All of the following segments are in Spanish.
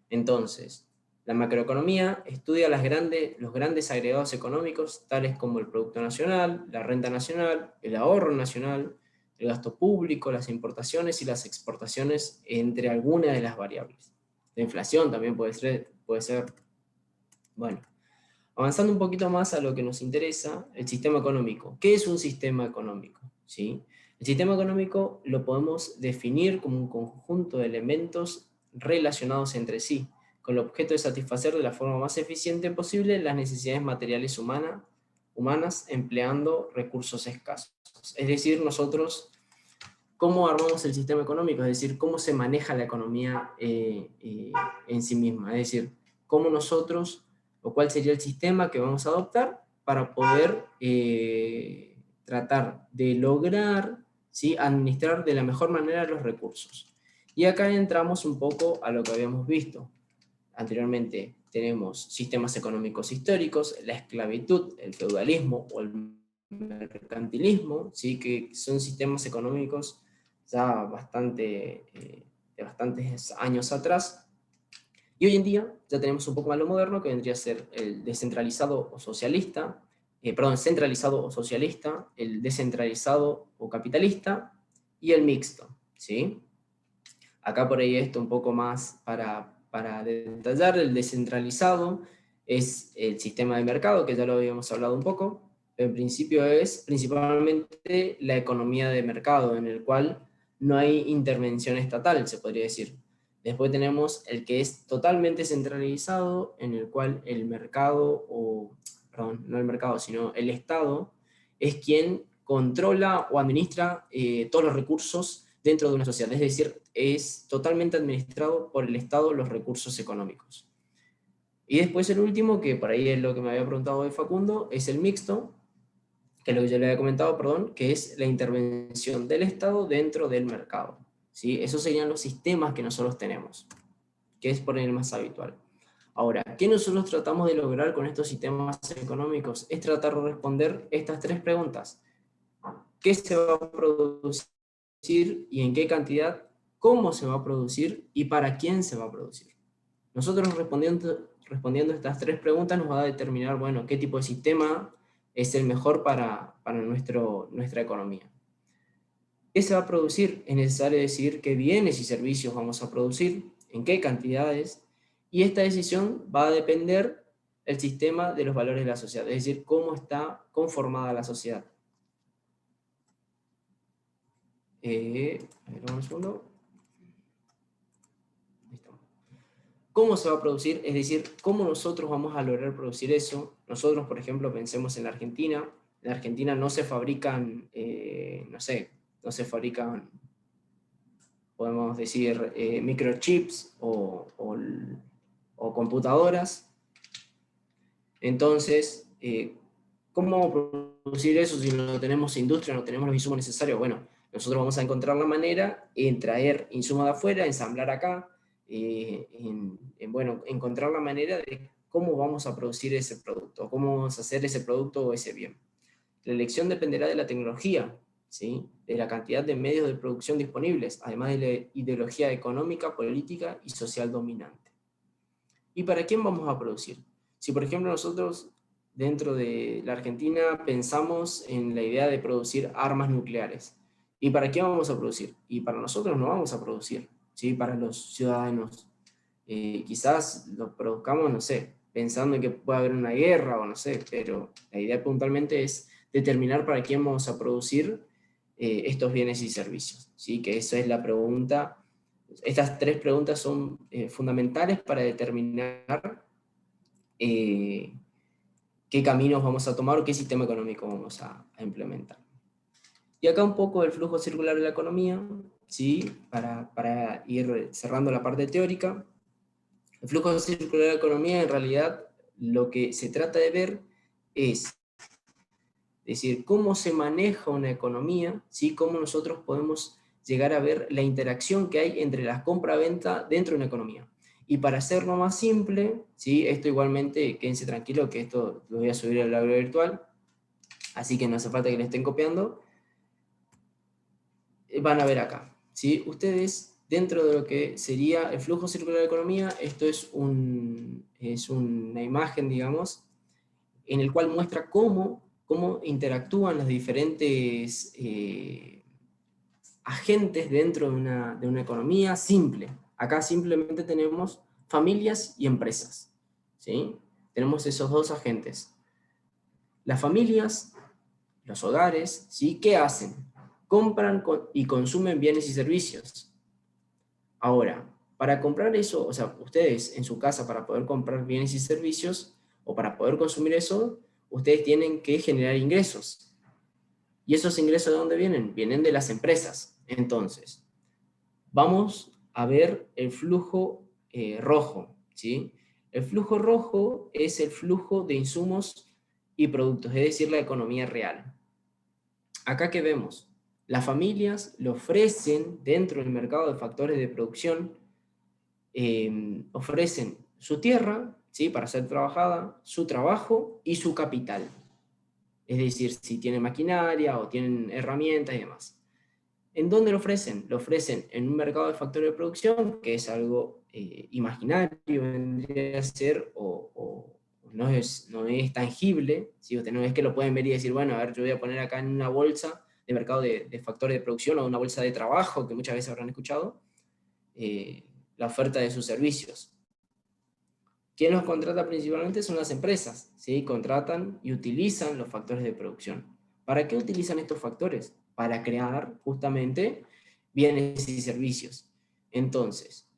Entonces, la macroeconomía estudia los grandes agregados económicos, tales como el Producto Nacional, la renta nacional, el ahorro nacional, el gasto público, las importaciones y las exportaciones, entre algunas de las variables. La inflación también puede ser. Bueno, avanzando un poquito más a lo que nos interesa, el sistema económico. ¿Qué es un sistema económico? ¿Sí? El sistema económico lo podemos definir como un conjunto de elementos relacionados entre sí, con el objeto de satisfacer de la forma más eficiente posible las necesidades materiales humanas empleando recursos escasos. Es decir, nosotros, ¿cómo armamos el sistema económico? Es decir, ¿cómo se maneja la economía en sí misma? Es decir, ¿cómo nosotros, o cuál sería el sistema que vamos a adoptar para poder tratar de lograr, ¿sí?, administrar de la mejor manera los recursos? Y acá entramos un poco a lo que habíamos visto anteriormente. Tenemos sistemas económicos históricos, la esclavitud, el feudalismo o el mercantilismo, ¿sí?, que son sistemas económicos ya de bastantes años atrás. Y hoy en día ya tenemos un poco más lo moderno, que vendría a ser el descentralizado o socialista, centralizado o socialista, el descentralizado o capitalista, y el mixto, ¿sí? Acá por ahí esto un poco más para detallar. El descentralizado es el sistema de mercado, que ya lo habíamos hablado un poco. En principio es principalmente la economía de mercado, en el cual no hay intervención estatal, se podría decir. Después tenemos el que es totalmente centralizado, en el cual el mercado, perdón, no el mercado, sino el Estado, es quien controla o administra todos los recursos dentro de una sociedad. Es decir, es totalmente administrado por el Estado los recursos económicos. Y después el último, que por ahí es lo que me había preguntado de Facundo, es el mixto, que es lo que yo le había comentado, perdón, que es la intervención del Estado dentro del mercado. ¿Sí? Esos serían los sistemas que nosotros tenemos, que es por el más habitual. Ahora, ¿qué nosotros tratamos de lograr con estos sistemas económicos? Es tratar de responder estas tres preguntas. ¿Qué se va a producir y en qué cantidad? ¿Cómo se va a producir y para quién se va a producir? Nosotros respondiendo estas tres preguntas nos va a determinar, bueno, qué tipo de sistema es el mejor para nuestra economía. ¿Qué se va a producir? Es necesario decidir qué bienes y servicios vamos a producir, en qué cantidades, y esta decisión va a depender del sistema de los valores de la sociedad, es decir, cómo está conformada la sociedad. A ver, un segundo. ¿Cómo se va a producir? Es decir, ¿cómo nosotros vamos a lograr producir eso? Nosotros, por ejemplo, pensemos en la Argentina. En la Argentina no se fabrican, no se fabrican, podemos decir, microchips o computadoras. Entonces, ¿cómo producir eso si no tenemos industria, no tenemos los insumos necesarios? Bueno, nosotros vamos a encontrar la manera en traer insumos de afuera, ensamblar acá, bueno, encontrar la manera de cómo vamos a producir ese producto, cómo vamos a hacer ese producto o ese bien. La elección dependerá de la tecnología, ¿sí?, de la cantidad de medios de producción disponibles, además de la ideología económica, política y social dominante. ¿Y para quién vamos a producir? Si, por ejemplo, nosotros dentro de la Argentina pensamos en la idea de producir armas nucleares, ¿y para quién vamos a producir? Y para nosotros no vamos a producir, ¿sí?, para los ciudadanos. Quizás lo produzcamos, no sé, pensando en que puede haber una guerra o no sé, pero la idea puntualmente es determinar para quién vamos a producir estos bienes y servicios, ¿sí? Que esa es la pregunta. Estas tres preguntas son fundamentales para determinar qué caminos vamos a tomar o qué sistema económico vamos a implementar. Y acá un poco el flujo circular de la economía, ¿sí?, para ir cerrando la parte teórica. El flujo circular de la economía, en realidad, lo que se trata de ver es decir, cómo se maneja una economía, ¿sí?, cómo nosotros podemos llegar a ver la interacción que hay entre las compra-venta dentro de una economía. Y para hacerlo más simple, ¿sí?, esto igualmente, quédense tranquilos que esto lo voy a subir al aula virtual, así que no hace falta que le estén copiando. Van a ver acá, ¿sí? Ustedes dentro de lo que sería el flujo circular de la economía, esto es una imagen, digamos, en el cual muestra cómo interactúan los diferentes agentes dentro de una economía simple. Acá simplemente tenemos familias y empresas, ¿sí? Tenemos esos dos agentes. Las familias, los hogares, ¿sí? ¿Qué hacen? Compran y consumen bienes y servicios. Ahora, para comprar eso, o sea, ustedes en su casa, para poder comprar bienes y servicios, o para poder consumir eso, ustedes tienen que generar ingresos. ¿Y esos ingresos de dónde vienen? Vienen de las empresas. Entonces, vamos a ver el flujo rojo, ¿sí? El flujo rojo es el flujo de insumos y productos, es decir, la economía real. Acá que vemos, las familias le ofrecen dentro del mercado de factores de producción, ofrecen su tierra, ¿sí? Para ser trabajada, su trabajo y su capital. Es decir, si tienen maquinaria o tienen herramientas y demás. ¿En dónde lo ofrecen? Lo ofrecen en un mercado de factores de producción, que es algo imaginario, vendría a ser, o no es tangible, ¿sí? Usted no es que lo pueden ver y decir, bueno, a ver, yo voy a poner acá en una bolsa de mercado de factores de producción o una bolsa de trabajo, que muchas veces habrán escuchado, la oferta de sus servicios. ¿Quién los contrata principalmente? Son las empresas, ¿sí? Contratan y utilizan los factores de producción. ¿Para qué utilizan estos factores? Para crear justamente bienes y servicios. Entonces,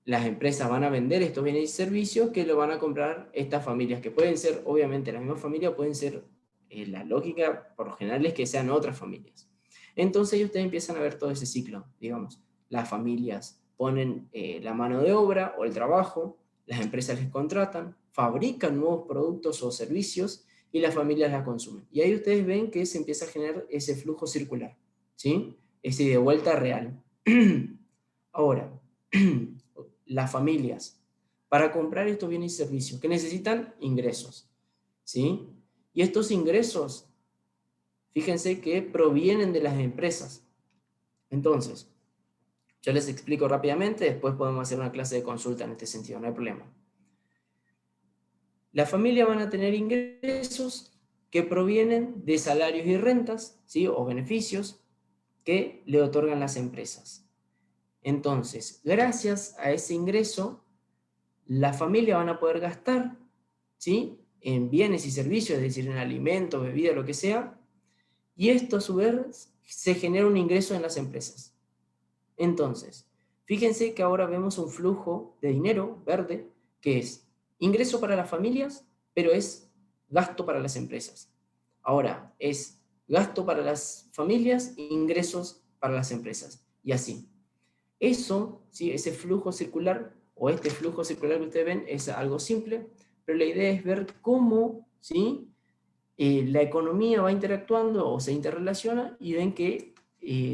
las empresas van a vender estos bienes y servicios que lo van a comprar estas familias, que pueden ser, obviamente, la misma familia, pueden ser, la lógica por lo general es que sean otras familias. Entonces ustedes empiezan a ver todo ese ciclo, digamos. Las familias ponen la mano de obra o el trabajo, las empresas les contratan, fabrican nuevos productos o servicios y las familias las consumen. Y ahí ustedes ven que se empieza a generar ese flujo circular, ¿sí? Ese de vuelta real. Ahora, las familias, para comprar estos bienes y servicios, que necesitan ingresos, ¿sí? Y estos ingresos, fíjense que provienen de las empresas. Entonces, yo les explico rápidamente, después podemos hacer una clase de consulta en este sentido, no hay problema. La familia van a tener ingresos que provienen de salarios y rentas, ¿sí? O beneficios que le otorgan las empresas. Entonces, gracias a ese ingreso, la familia van a poder gastar, ¿sí? En bienes y servicios, es decir, en alimentos, bebidas, lo que sea, y esto a su vez se genera un ingreso en las empresas. Entonces, fíjense que ahora vemos un flujo de dinero verde que es ingreso para las familias, pero es gasto para las empresas. Ahora, es gasto para las familias, ingresos para las empresas, y así. Eso, ¿sí? Ese flujo circular, o este flujo circular que ustedes ven, es algo simple, pero la idea es ver cómo, ¿sí? La economía va interactuando o se interrelaciona y ven que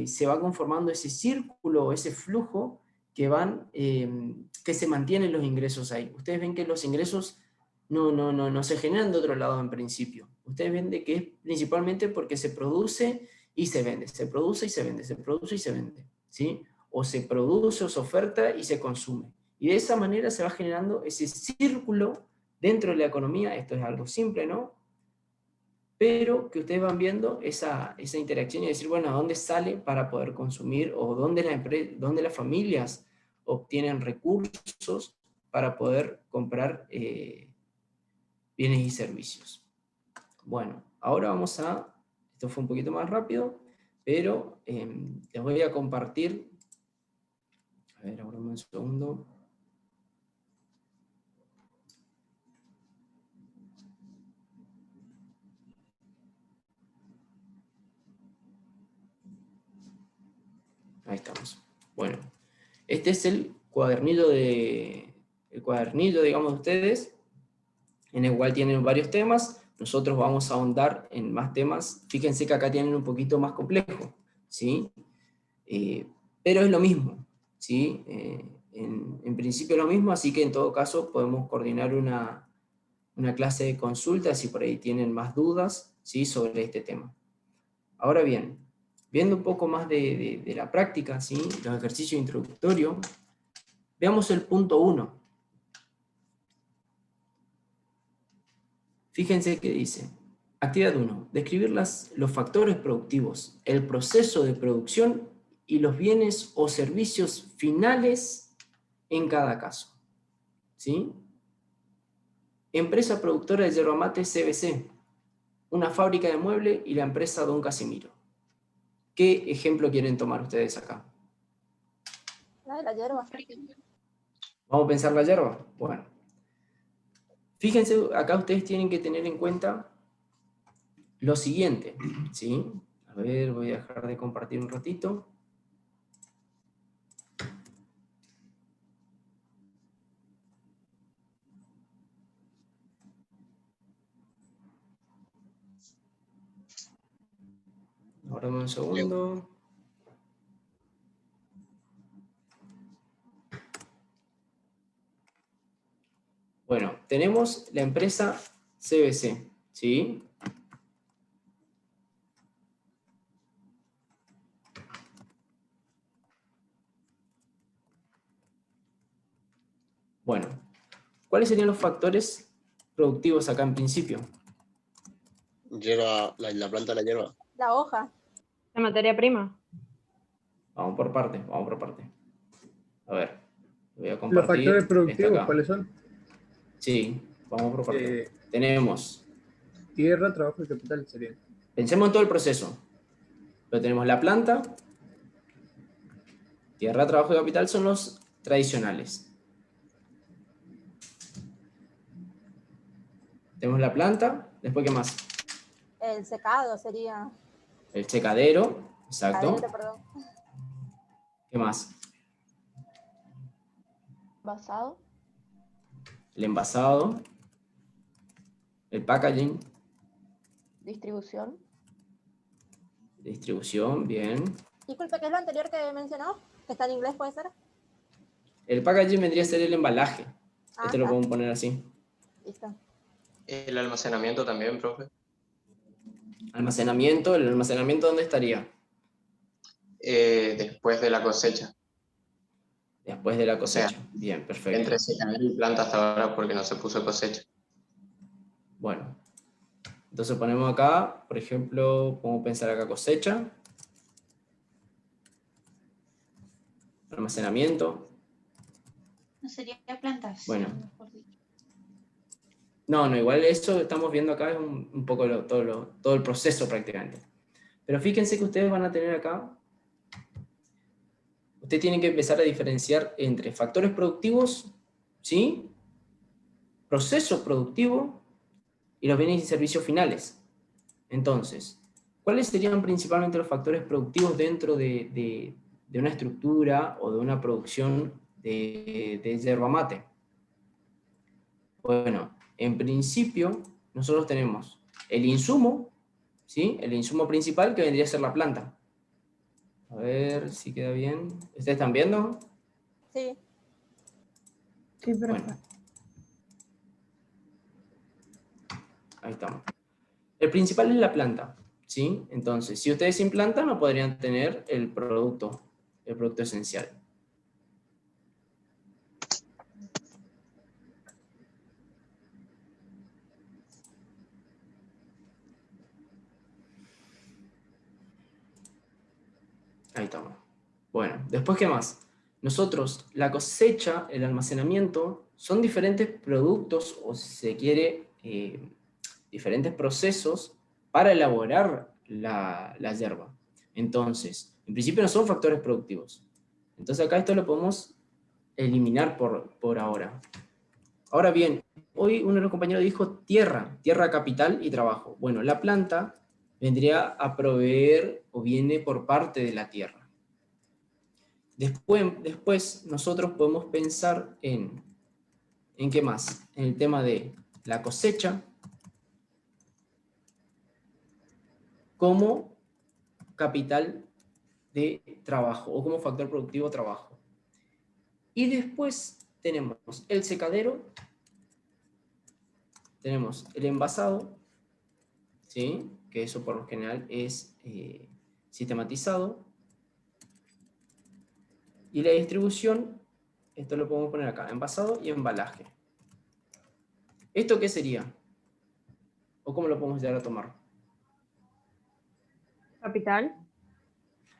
se va conformando ese círculo, ese flujo que se mantienen los ingresos ahí. Ustedes ven que los ingresos no se generan de otro lado en principio. Ustedes ven de que es principalmente porque se produce y se vende, se produce y se vende, se produce y se vende, ¿sí? O se produce o se oferta y se consume. Y de esa manera se va generando ese círculo dentro de la economía. Esto es algo simple, ¿no? Pero que ustedes van viendo esa interacción y decir, bueno, ¿a dónde sale para poder consumir? O dónde las familias obtienen recursos para poder comprar bienes y servicios. Bueno, ahora esto fue un poquito más rápido, pero les voy a compartir, a ver, ahora un segundo. Ahí estamos. Bueno, este es el cuadernillo, digamos, de ustedes, en el cual tienen varios temas. Nosotros vamos a ahondar en más temas. Fíjense que acá tienen un poquito más complejo, ¿sí? Pero es lo mismo, ¿sí? En principio es lo mismo, así que en todo caso podemos coordinar una clase de consulta si por ahí tienen más dudas, ¿sí? Sobre este tema. Ahora bien, Viendo un poco más de la práctica, ¿sí? Los ejercicios introductorios, veamos el punto 1. Fíjense que dice, actividad 1, describir los factores productivos, el proceso de producción y los bienes o servicios finales en cada caso. ¿Sí? Empresa productora de yerba mate CBC, una fábrica de mueble y la empresa Don Casimiro. ¿Qué ejemplo quieren tomar ustedes acá? La de la hierba. ¿Vamos a pensar la yerba? Bueno. Fíjense, acá ustedes tienen que tener en cuenta lo siguiente, ¿sí? A ver, voy a dejar de compartir un ratito. Ahora un segundo. Bueno, tenemos la empresa CBC, ¿sí? Bueno, ¿cuáles serían los factores productivos acá en principio? Hierba, la planta de la hierba. La hoja. La materia prima. Vamos por partes, vamos por partes. A ver, voy a Los compartir factores esta productivos, acá. ¿cuáles son? Sí, vamos por partes. Eh, Tenemos, Tierra, trabajo y capital serían. pensemos en todo el proceso. Pero tenemos la planta, tierra, trabajo y capital son los tradicionales. Tenemos la planta, después ¿qué más? El secado sería. El secadero, exacto. Secadero, perdón. ¿Qué más? Basado. El envasado, el packaging, Distribución. distribución, bien. Disculpe, ¿qué es lo anterior que mencionó? Que está en inglés, ¿puede ser? El packaging vendría a ser el embalaje. Ah, Este lo está. podemos poner así. Listo. El almacenamiento también, profe. Almacenamiento, ¿el almacenamiento dónde estaría? Después de la cosecha. Después de la O sea, cosecha. Bien, perfecto. Entre secadero y planta hasta ahora porque no se puso cosecha. Bueno, entonces ponemos acá, por ejemplo, podemos pensar acá cosecha, almacenamiento. No sería plantas. Bueno. Mejor dicho. No, igual eso que estamos viendo acá es un poco todo el proceso prácticamente. Pero fíjense que ustedes van a tener acá, ustedes tienen que empezar a diferenciar entre factores productivos, ¿sí? Proceso productivo y los bienes y servicios finales. Entonces, ¿cuáles serían principalmente los factores productivos dentro de una estructura o de una producción de yerba mate? Bueno, en principio, nosotros tenemos el insumo, ¿sí? El insumo principal que vendría a ser la planta. A ver si queda bien. ¿Ustedes están viendo? Sí. Sí, profe. Bueno. Ahí estamos. El principal es la planta, ¿sí? Entonces, si ustedes sin planta no podrían tener el producto esencial. Ahí estamos. Bueno, después, ¿qué más? Nosotros, la cosecha, el almacenamiento, son diferentes productos, o si se quiere, diferentes procesos para elaborar la yerba. Entonces, en principio no son factores productivos. Entonces acá esto lo podemos eliminar por ahora. Ahora bien, hoy uno de los compañeros dijo tierra, capital y trabajo. Bueno, la planta vendría a proveer o viene por parte de la tierra. Después nosotros podemos pensar ¿en qué más? En el tema de la cosecha como capital de trabajo o como factor productivo trabajo. Y después tenemos el secadero, tenemos el envasado, ¿sí? Que eso por lo general es sistematizado. Y la distribución, esto lo podemos poner acá, envasado y embalaje. ¿Esto qué sería? ¿O cómo lo podemos llegar a tomar? Capital.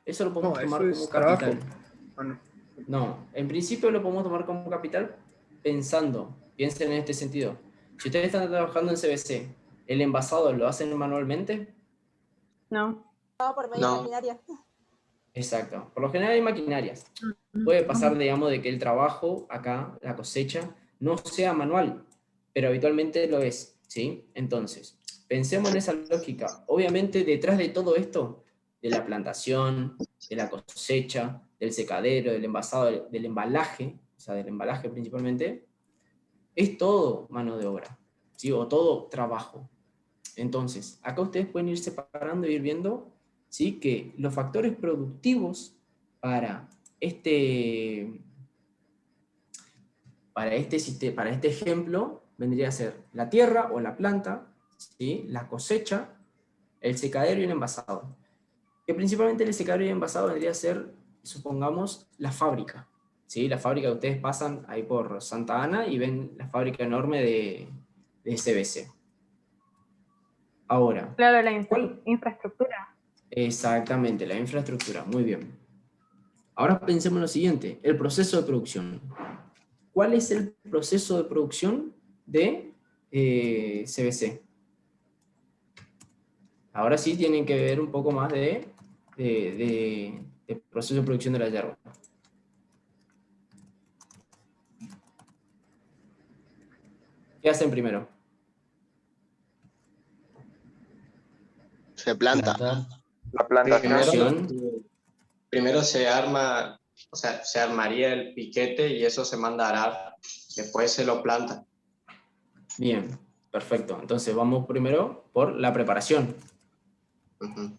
Eso lo podemos No, tomar eso como es trabajo. capital. Ah, no. No, en principio lo podemos tomar como capital piensen en este sentido. Si ustedes están trabajando en CBC, ¿el envasado lo hacen manualmente? No. Todo por medio de No. maquinaria. Exacto. Por lo general hay maquinarias. Puede pasar, digamos, de que el trabajo acá, la cosecha, no sea manual, pero habitualmente lo es, ¿sí? Entonces, pensemos en esa lógica. Obviamente, detrás de todo esto, de la plantación, de la cosecha, del secadero, del envasado, del embalaje, o sea, del embalaje principalmente, es todo mano de obra, ¿sí? O todo trabajo. Entonces, acá ustedes pueden ir separando e ir viendo, ¿sí? Que los factores productivos para este ejemplo vendría a ser la tierra o la planta, ¿sí? La cosecha, el secadero y el envasado. Que principalmente el secadero y el envasado vendría a ser, supongamos, la fábrica, ¿sí? La fábrica que ustedes pasan ahí por Santa Ana y ven la fábrica enorme de CBC. Ahora, Claro, la ¿cuál? infraestructura. Exactamente, la infraestructura, muy bien. Ahora pensemos en lo siguiente, el proceso de producción. ¿Cuál es el proceso de producción de CBC? Ahora sí tienen que ver un poco más de proceso de producción de la yerba. ¿Qué hacen primero? Se planta. La plantación. Primero se arma, o sea, se armaría el piquete y eso se manda a arar. Después se lo planta. Bien, perfecto. Entonces vamos primero por la preparación. Ujú.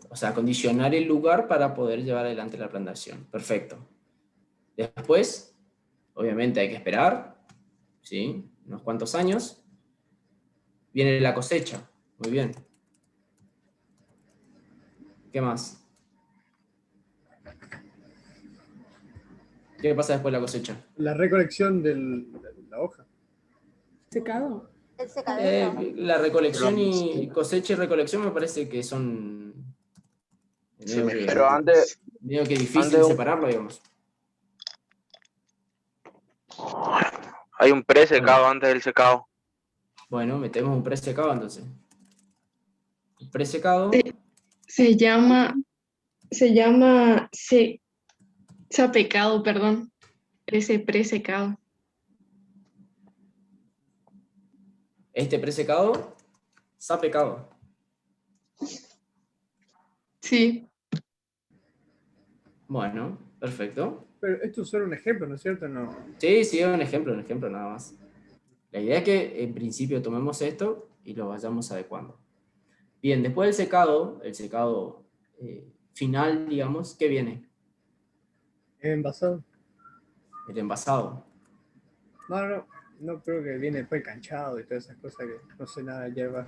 O sea, acondicionar el lugar para poder llevar adelante la plantación. Perfecto. Después, obviamente hay que esperar, ¿sí? Unos cuantos años. Viene la cosecha. Muy bien. ¿Qué más? ¿Qué pasa después de la cosecha? La recolección de la hoja. ¿Secado? El secadero. La recolección y cosecha y recolección me parece que son medio que, Pero antes difícil un- separarlo, digamos. hay un pre-secado antes del secado. Bueno, metemos un presecado entonces. Un presecado, Se llama sapecado, perdón. Ese presecado. este presecado, sapecado. Sí. Bueno, perfecto. Pero esto es solo un ejemplo, ¿no es cierto? No. Sí, es un ejemplo nada más. La idea es que en principio tomemos esto y lo vayamos adecuando. Bien, después del secado, el secado final, digamos, ¿qué viene? Envasado. El envasado. No creo que viene después el canchado y todas esas cosas que no sé nada de hierba.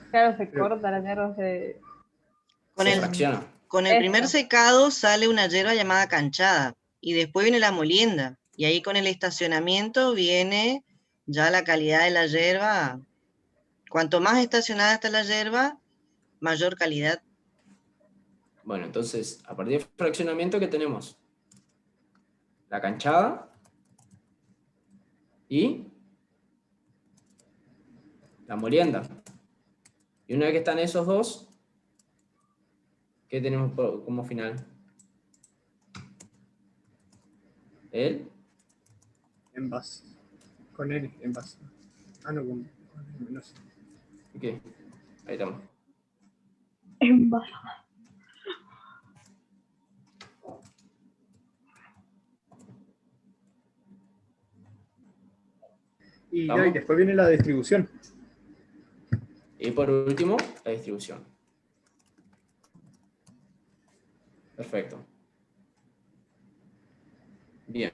Claro, se Pero- corta la hierba, se... Con Se el, fracciona. con el primer Eso. secado sale una yerba llamada canchada y después viene la molienda y ahí con el estacionamiento viene ya la calidad de la yerba. Cuanto más estacionada está la yerba, mayor calidad. Bueno, entonces, a partir del fraccionamiento, ¿qué tenemos? La canchada y la molienda. Y una vez que están esos dos, ¿qué tenemos como final? El Envase. Con él, envase. Ah, no, con N, no sé. ¿qué? Ahí estamos. Envasado. Y, ¿Estamos? y después viene la distribución. Y por último, la distribución. Perfecto. Bien.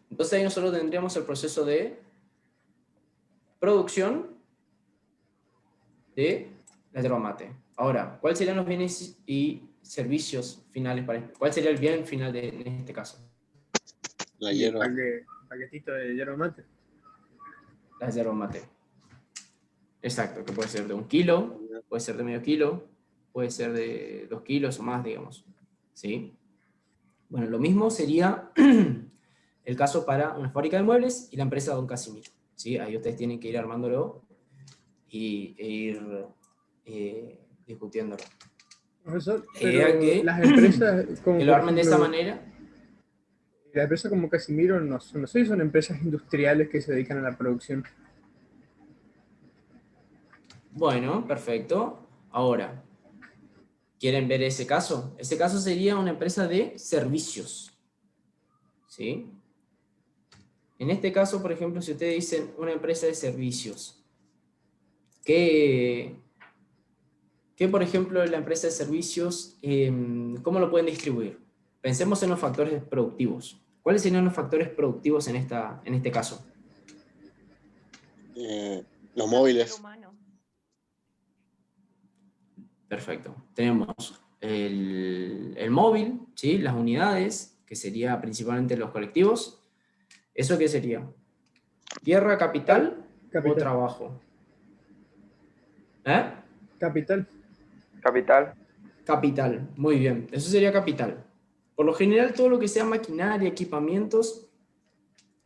Entonces ahí nosotros tendríamos el proceso de producción de la yerba mate. Ahora, ¿cuáles serían los bienes y servicios finales para esto? ¿Cuál sería el bien final en este caso? La Y el hierba. paquetito de yerba mate. La yerba mate. Exacto, que puede ser de 1 kilo, puede ser de medio kilo, puede ser de 2 kilos o más, digamos. ¿Sí? Bueno, lo mismo sería el caso para una fábrica de muebles y la empresa Don Casimiro. ¿Sí? Ahí ustedes tienen que ir armándolo e ir discutiéndolo. Profesor, La idea pero que, las empresas como que lo por armen de esa ejemplo, manera. las empresas como Casimiro no sé si son empresas industriales que se dedican a la producción. Bueno, perfecto. Ahora, ¿quieren ver ese caso? Ese caso sería una empresa de servicios. ¿Sí? En este caso, por ejemplo, si ustedes dicen una empresa de servicios, ¿qué, por ejemplo, la empresa de servicios, cómo lo pueden distribuir? Pensemos en los factores productivos. ¿Cuáles serían los factores productivos en este caso? Los móviles. Perfecto. Tenemos el móvil, ¿sí? Las unidades, que sería principalmente los colectivos. ¿Eso qué sería? ¿Tierra, capital o trabajo? ¿Eh? Capital. Capital. Capital, muy bien. Eso sería capital. Por lo general, todo lo que sea maquinaria, equipamientos,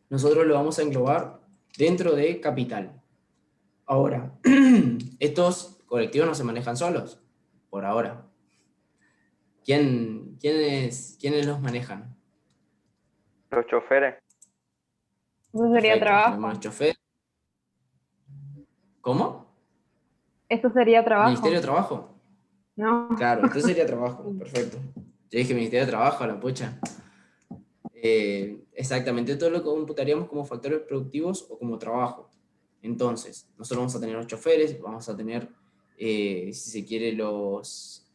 nosotros lo vamos a englobar dentro de capital. Ahora, estos colectivos no se manejan solos, por ahora. ¿Quiénes los manejan? Los choferes. Eso sería Perfecto, trabajo. tenemos los choferes. ¿Cómo? Eso sería trabajo. ¿Ministerio de Trabajo? No. Claro, esto sería trabajo, perfecto. Yo dije Ministerio de Trabajo, a la pucha. Exactamente, todo lo que computaríamos como factores productivos o como trabajo. Entonces, nosotros vamos a tener los choferes, vamos a tener, si se quiere, los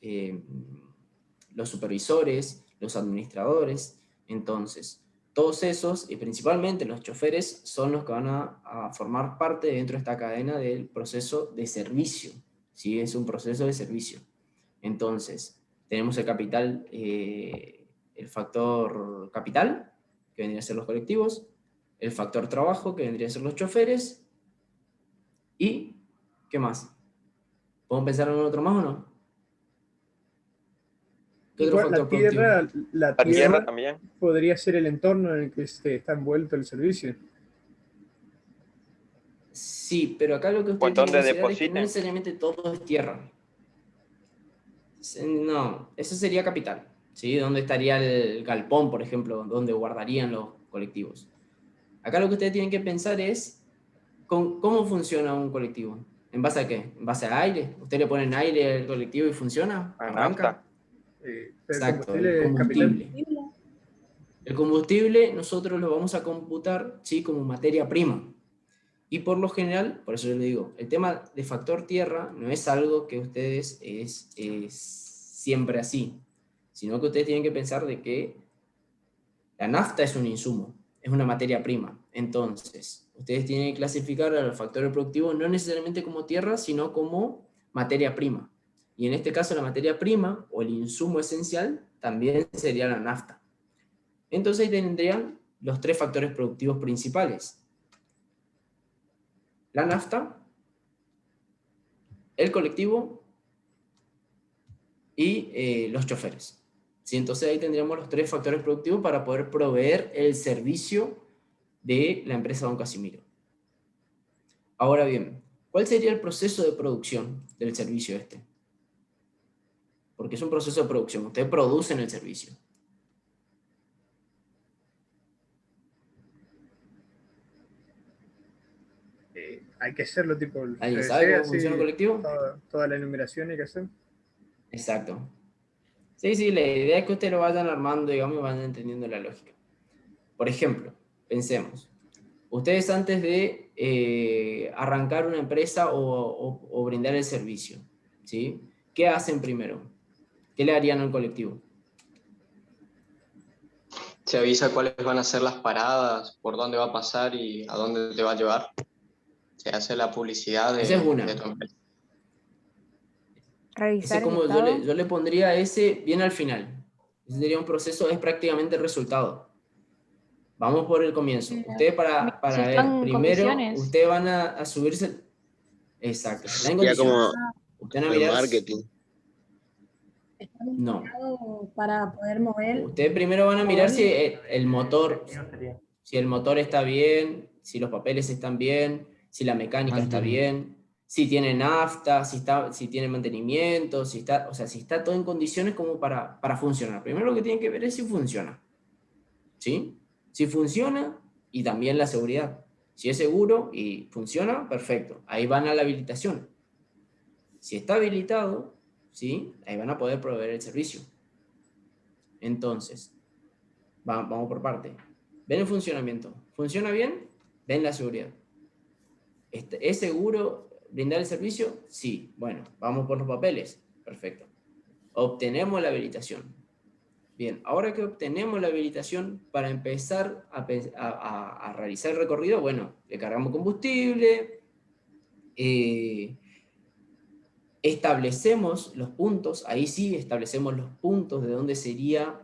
supervisores, los administradores. Entonces, todos esos, y principalmente los choferes, son los que van a formar parte dentro de esta cadena del proceso de servicio. ¿Sí? Es un proceso de servicio. Entonces, tenemos el capital, el factor capital, que vendría a ser los colectivos, el factor trabajo, que vendría a ser los choferes, y, ¿qué más? ¿Podemos pensar en otro más o no? ¿Qué otro Igual, factor productivo? la La tierra tierra también. podría ser el entorno en el que está envuelto el servicio. Sí, pero acá lo que Pues ustedes tienen donde que considerar es que no depositen. necesariamente todo es tierra. No, eso sería capital, ¿sí? ¿Dónde estaría el galpón, por ejemplo, donde guardarían los colectivos? Acá lo que ustedes tienen que pensar es cómo funciona un colectivo. ¿En base a qué? ¿En base a aire? ¿Ustedes le ponen aire al colectivo y funciona? A ¿Arranca? nafta. El Exacto, combustible el es capital. combustible. El combustible nosotros lo vamos a computar, ¿sí? Como materia prima. Y por lo general, por eso yo le digo, el tema de factor tierra no es algo que ustedes es siempre así, sino que ustedes tienen que pensar de que la nafta es un insumo, es una materia prima. Entonces, ustedes tienen que clasificar a los factores productivos no necesariamente como tierra, sino como materia prima. Y en este caso la materia prima o el insumo esencial también sería la nafta. Entonces ahí tendrían los 3 factores productivos principales: la nafta, el colectivo y los choferes. ¿Sí? Entonces ahí tendríamos los 3 factores productivos para poder proveer el servicio de la empresa Don Casimiro. Ahora bien, ¿cuál sería el proceso de producción del servicio este? Porque es un proceso de producción, ustedes producen el servicio. Hay que hacerlo tipo el ¿Alguien CBC, sabe cómo así, funciona el colectivo? toda la enumeración hay que hacer. Exacto. Sí, la idea es que ustedes lo vayan armando, digamos, y vayan entendiendo la lógica. Por ejemplo, pensemos, ustedes antes de arrancar una empresa o brindar el servicio, ¿sí? ¿Qué hacen primero? ¿Qué le harían al colectivo? Se avisa cuáles van a ser las paradas, por dónde va a pasar y a dónde te va a llevar. Se hace la publicidad Esa es una. de tu empresa. Ese Revisar es el como estado. yo le pondría ese bien al final. Ese sería un proceso, es prácticamente el resultado. Vamos por el comienzo. Ustedes Si para están ver, en primero, condiciones. ustedes van a subirse. Exacto, si están en Sería como condiciones. Ustedes van a el mirar. marketing. Está No. habilitado para poder mover. Ustedes primero van a mirar si el motor, si el motor está bien, si los papeles están bien, si la mecánica está bien, si tiene nafta, si tiene mantenimiento, si está todo en condiciones como para funcionar. Primero lo que tienen que ver es si funciona. ¿Sí? Si funciona y también la seguridad. Si es seguro y funciona, perfecto. Ahí van a la habilitación. Si está habilitado, ¿sí? Ahí van a poder proveer el servicio. Entonces, vamos por parte. Ven el funcionamiento. ¿Funciona bien? Ven la seguridad. ¿Es seguro brindar el servicio? Sí. Bueno, vamos por los papeles. Perfecto. Obtenemos la habilitación. Bien, ahora que obtenemos la habilitación para empezar a realizar el recorrido, bueno, le cargamos combustible, establecemos los puntos, ahí sí establecemos los puntos de dónde serían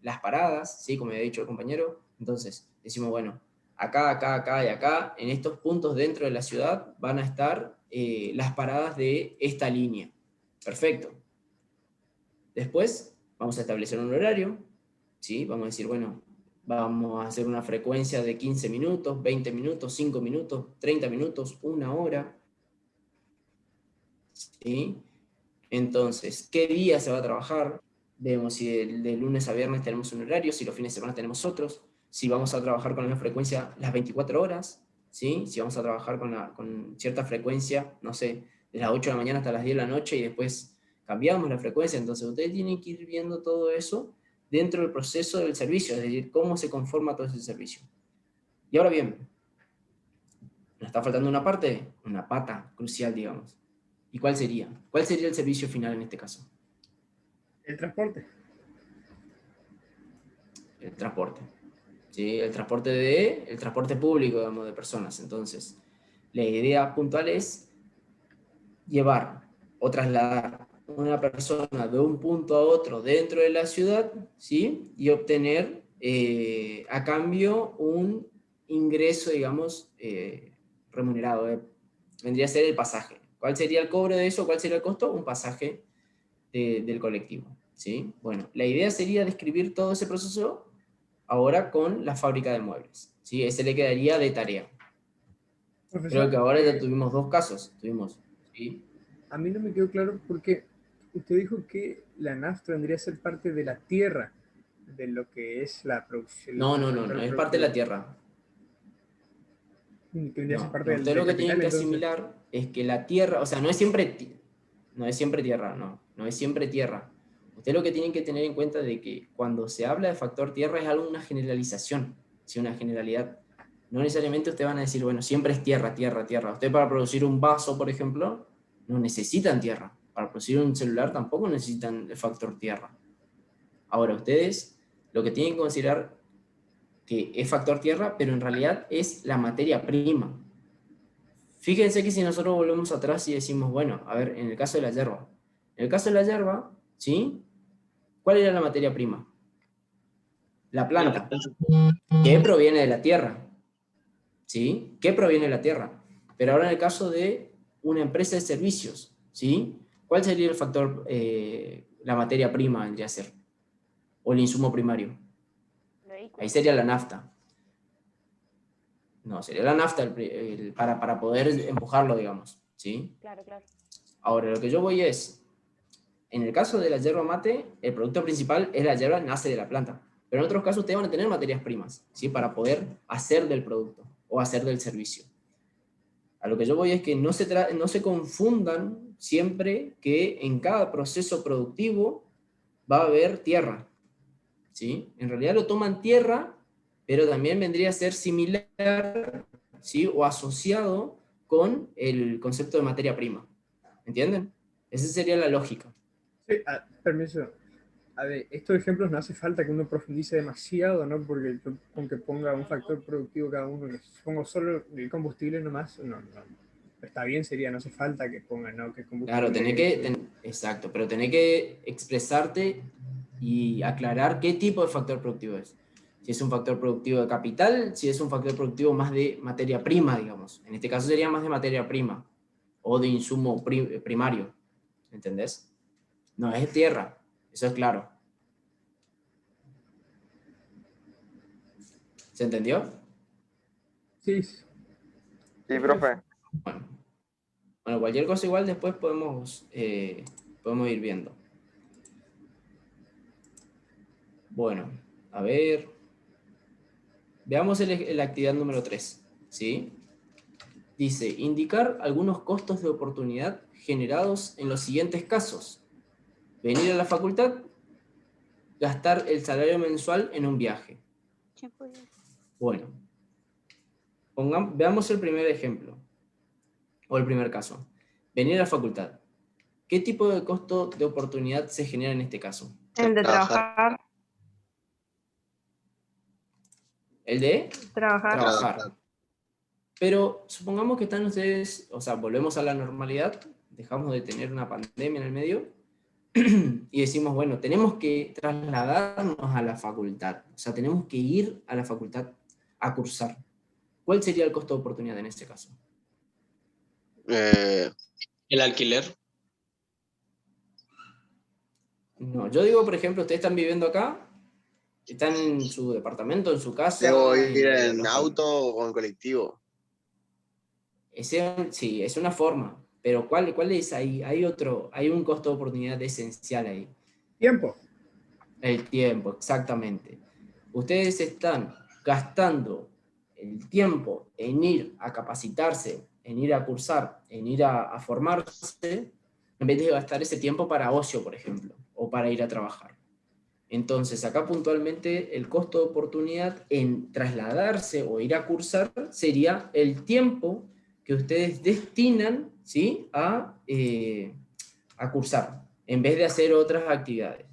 las paradas, ¿sí? Como había dicho el compañero. Entonces, decimos, bueno, acá, acá, acá y acá, en estos puntos dentro de la ciudad van a estar las paradas de esta línea. Perfecto. Después, vamos a establecer un horario, ¿sí? Vamos a decir, bueno, vamos a hacer una frecuencia de 15 minutos, 20 minutos, 5 minutos, 30 minutos, 1 hora, ¿sí? Entonces, ¿qué día se va a trabajar? Vemos si de lunes a viernes tenemos un horario, si los fines de semana tenemos otros, si vamos a trabajar con la frecuencia las 24 horas, ¿sí? Si vamos a trabajar con cierta frecuencia, no sé, de las 8 de la mañana hasta las 10 de la noche y después cambiamos la frecuencia. Entonces, ustedes tienen que ir viendo todo eso dentro del proceso del servicio, es decir, cómo se conforma todo ese servicio. Y ahora bien, nos está faltando una parte, una pata crucial, digamos. ¿Y cuál sería? ¿Cuál sería el servicio final en este caso? El transporte. El transporte. ¿Sí? El transporte público, digamos, de personas. Entonces, la idea puntual es llevar o trasladar una persona de un punto a otro dentro de la ciudad, ¿sí? Y obtener a cambio un ingreso, digamos, remunerado. Vendría a ser el pasaje. ¿Cuál sería el cobro de eso? ¿Cuál sería el costo? Un pasaje del colectivo, ¿sí? Bueno, la idea sería describir todo ese proceso ahora con la fábrica de muebles, ¿sí? Ese le quedaría de tarea. Profesor, Creo que ahora ya tuvimos 2 casos. ¿Sí? a mí no me quedó claro porque usted dijo que la nafta vendría a ser parte de la tierra, de lo que es la producción. No, es parte de la tierra. Que vendría a ser No, parte no, ustedes lo que tienen capital, que entonces. asimilar es que la tierra, o sea, no es siempre tierra, no es siempre tierra. Ustedes lo que tienen que tener en cuenta de que cuando se habla de factor tierra es algo, una generalización, ¿sí? Una generalidad. No necesariamente ustedes van a decir, bueno, siempre es tierra, tierra, tierra. Ustedes para producir un vaso, por ejemplo, no necesitan tierra. Para producir un celular tampoco necesitan el factor tierra. Ahora, ustedes lo que tienen que considerar que es factor tierra, pero en realidad es la materia prima. Fíjense que si nosotros volvemos atrás y decimos, bueno, a ver, en el caso de la yerba. En el caso de la yerba, ¿sí? ¿Cuál era la materia prima? La planta, que proviene de la tierra, ¿sí? Que proviene de la tierra. Pero ahora en el caso de una empresa de servicios, ¿sí? ¿Cuál sería el factor, la materia prima vendría a ser? O el insumo primario. Ahí sería la nafta. No, sería la nafta para poder empujarlo, digamos, ¿sí? Claro, claro. Ahora, lo que yo voy es, en el caso de la yerba mate, el producto principal es la yerba, nace de la planta. Pero en otros casos ustedes van a tener materias primas, ¿sí? Para poder hacer del producto o hacer del servicio. A lo que yo voy es que no se confundan siempre que en cada proceso productivo va a haber tierra, ¿sí? En realidad lo toman tierra, pero también vendría a ser similar, ¿sí? O asociado con el concepto de materia prima. ¿Entienden? Esa sería la lógica. Sí, permiso. A ver, estos ejemplos no hace falta que uno profundice demasiado, ¿no? Porque yo, con que ponga un factor productivo cada uno, si pongo solo el combustible nomás, no está bien sería, no hace falta que pongan, ¿no? Que combustible. Claro, exacto, pero tenés que expresarte y aclarar qué tipo de factor productivo es. Si es un factor productivo de capital, si es un factor productivo más de materia prima, digamos. En este caso sería más de materia prima o de insumo primario, ¿entendés? No es de tierra, eso es claro. ¿Se entendió? Sí. Sí, profe. Bueno, cualquier cosa igual después podemos ir viendo. Bueno, a ver. Veamos la actividad número 3, ¿sí? Dice, indicar algunos costos de oportunidad generados en los siguientes casos. Venir a la facultad, gastar el salario mensual en un viaje. Bueno, veamos el primer ejemplo, o el primer caso. Venir a la facultad. ¿Qué tipo de costo de oportunidad se genera en este caso? El de trabajar. ¿El de? Trabajar. Pero supongamos que están ustedes, o sea, volvemos a la normalidad, dejamos de tener una pandemia en el medio, y decimos, bueno, tenemos que trasladarnos a la facultad, o sea, tenemos que ir a la facultad a cursar. ¿Cuál sería el costo de oportunidad en este caso? El alquiler. No, yo digo, por ejemplo, ustedes están viviendo acá, están en su departamento, en su casa. ¿Debo ir en auto o en colectivo? Sí, es una forma, pero ¿cuál es ahí? Hay un costo de oportunidad esencial ahí. Tiempo. El tiempo, exactamente. Ustedes están gastando el tiempo en ir a capacitarse, en ir a cursar, en ir a formarse, en vez de gastar ese tiempo para ocio, por ejemplo, o para ir a trabajar. Entonces, acá puntualmente el costo de oportunidad en trasladarse o ir a cursar sería el tiempo que ustedes destinan, ¿sí?, a cursar, en vez de hacer otras actividades.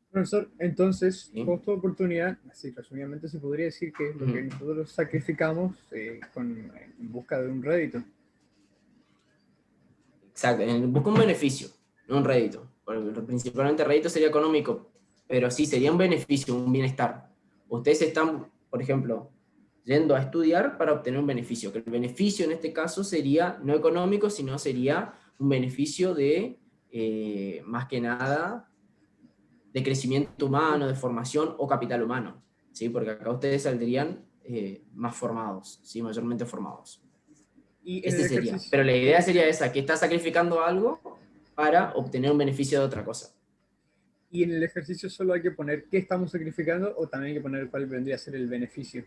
Profesor, entonces, ¿Sí? costo de oportunidad, así resumidamente se podría decir que es lo que nosotros sacrificamos en busca de un rédito. Exacto, busca un beneficio, no un rédito. Principalmente rédito sería económico, pero sí sería un beneficio, un bienestar. Ustedes están, por ejemplo, yendo a estudiar para obtener un beneficio, que el beneficio en este caso sería no económico, sino sería un beneficio de, más que nada, de crecimiento humano, de formación o capital humano, ¿sí? Porque acá ustedes saldrían más formados, ¿sí? Mayormente formados. Y Este sería. Pero la idea sería esa, que estás sacrificando algo para obtener un beneficio de otra cosa. Y en el ejercicio solo hay que poner qué estamos sacrificando o también hay que poner cuál vendría a ser el beneficio.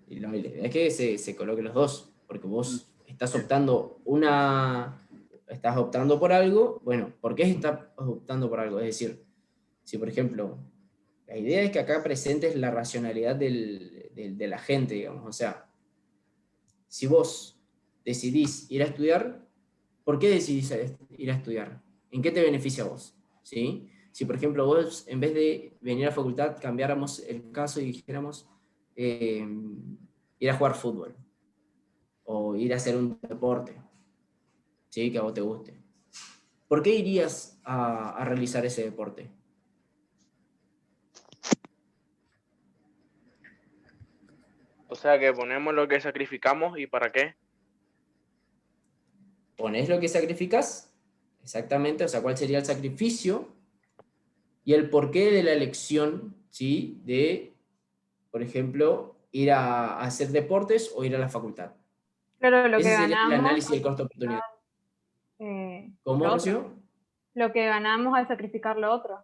Y la idea es que se coloquen los dos, porque vos estás optando por algo, bueno, ¿por qué estás optando por algo? Es decir, si por ejemplo, la idea es que acá presentes la racionalidad de la gente, digamos, o sea, si vos decidís ir a estudiar, ¿por qué decidís ir a estudiar? ¿En qué te beneficia a vos? ¿Sí? Si, por ejemplo, vos, en vez de venir a la facultad, cambiáramos el caso y dijéramos ir a jugar fútbol o ir a hacer un deporte, ¿sí? Que a vos te guste. ¿Por qué irías a realizar ese deporte? O sea que ponemos lo que sacrificamos y para qué. Ponés lo que sacrificas, exactamente, o sea, cuál sería el sacrificio y el porqué de la elección, ¿sí? De, por ejemplo, ir a hacer deportes o ir a la facultad. Claro, lo Ese que sería ganamos. el análisis del costo de oportunidad. ¿Cómo, Rocío? Lo que ganamos al sacrificar lo otro.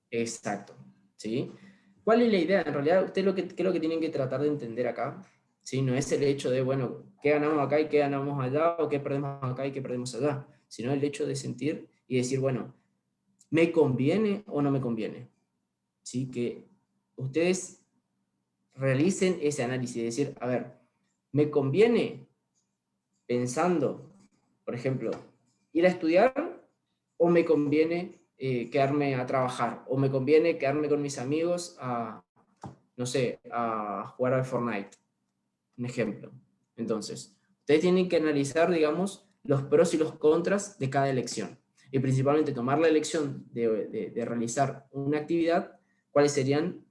Exacto, ¿sí? ¿Cuál es la idea? En realidad, ustedes ¿qué es lo que tienen que tratar de entender acá? ¿Sí? No es el hecho de, bueno, qué ganamos acá y qué ganamos allá, o qué perdemos acá y qué perdemos allá, sino el hecho de sentir y decir, bueno, ¿me conviene o no me conviene? ¿Sí? Que ustedes realicen ese análisis y decir, a ver, ¿me conviene pensando, por ejemplo, ir a estudiar o me conviene quedarme a trabajar, o me conviene quedarme con mis amigos a, no sé, a jugar al Fortnite? Un ejemplo. Entonces, Ustedes tienen que analizar, digamos, los pros y los contras de cada elección. Y principalmente tomar la elección de realizar una actividad, cuáles serían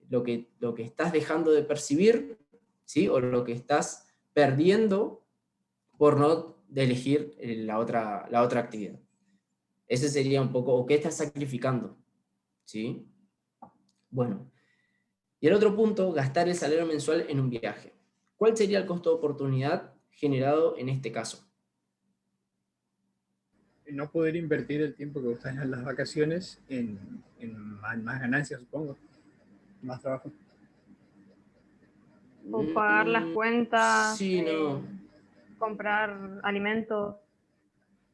lo que estás dejando de percibir, ¿sí? O lo que estás perdiendo por no elegir la otra actividad. Ese sería un poco, o qué estás sacrificando, ¿sí? Bueno, y el otro punto, gastar el salario mensual en un viaje. ¿Cuál sería el costo de oportunidad generado en este caso? No poder invertir el tiempo que estás en las vacaciones en más ganancias, supongo. Más trabajo. O pagar las cuentas, Sí, no. comprar alimentos.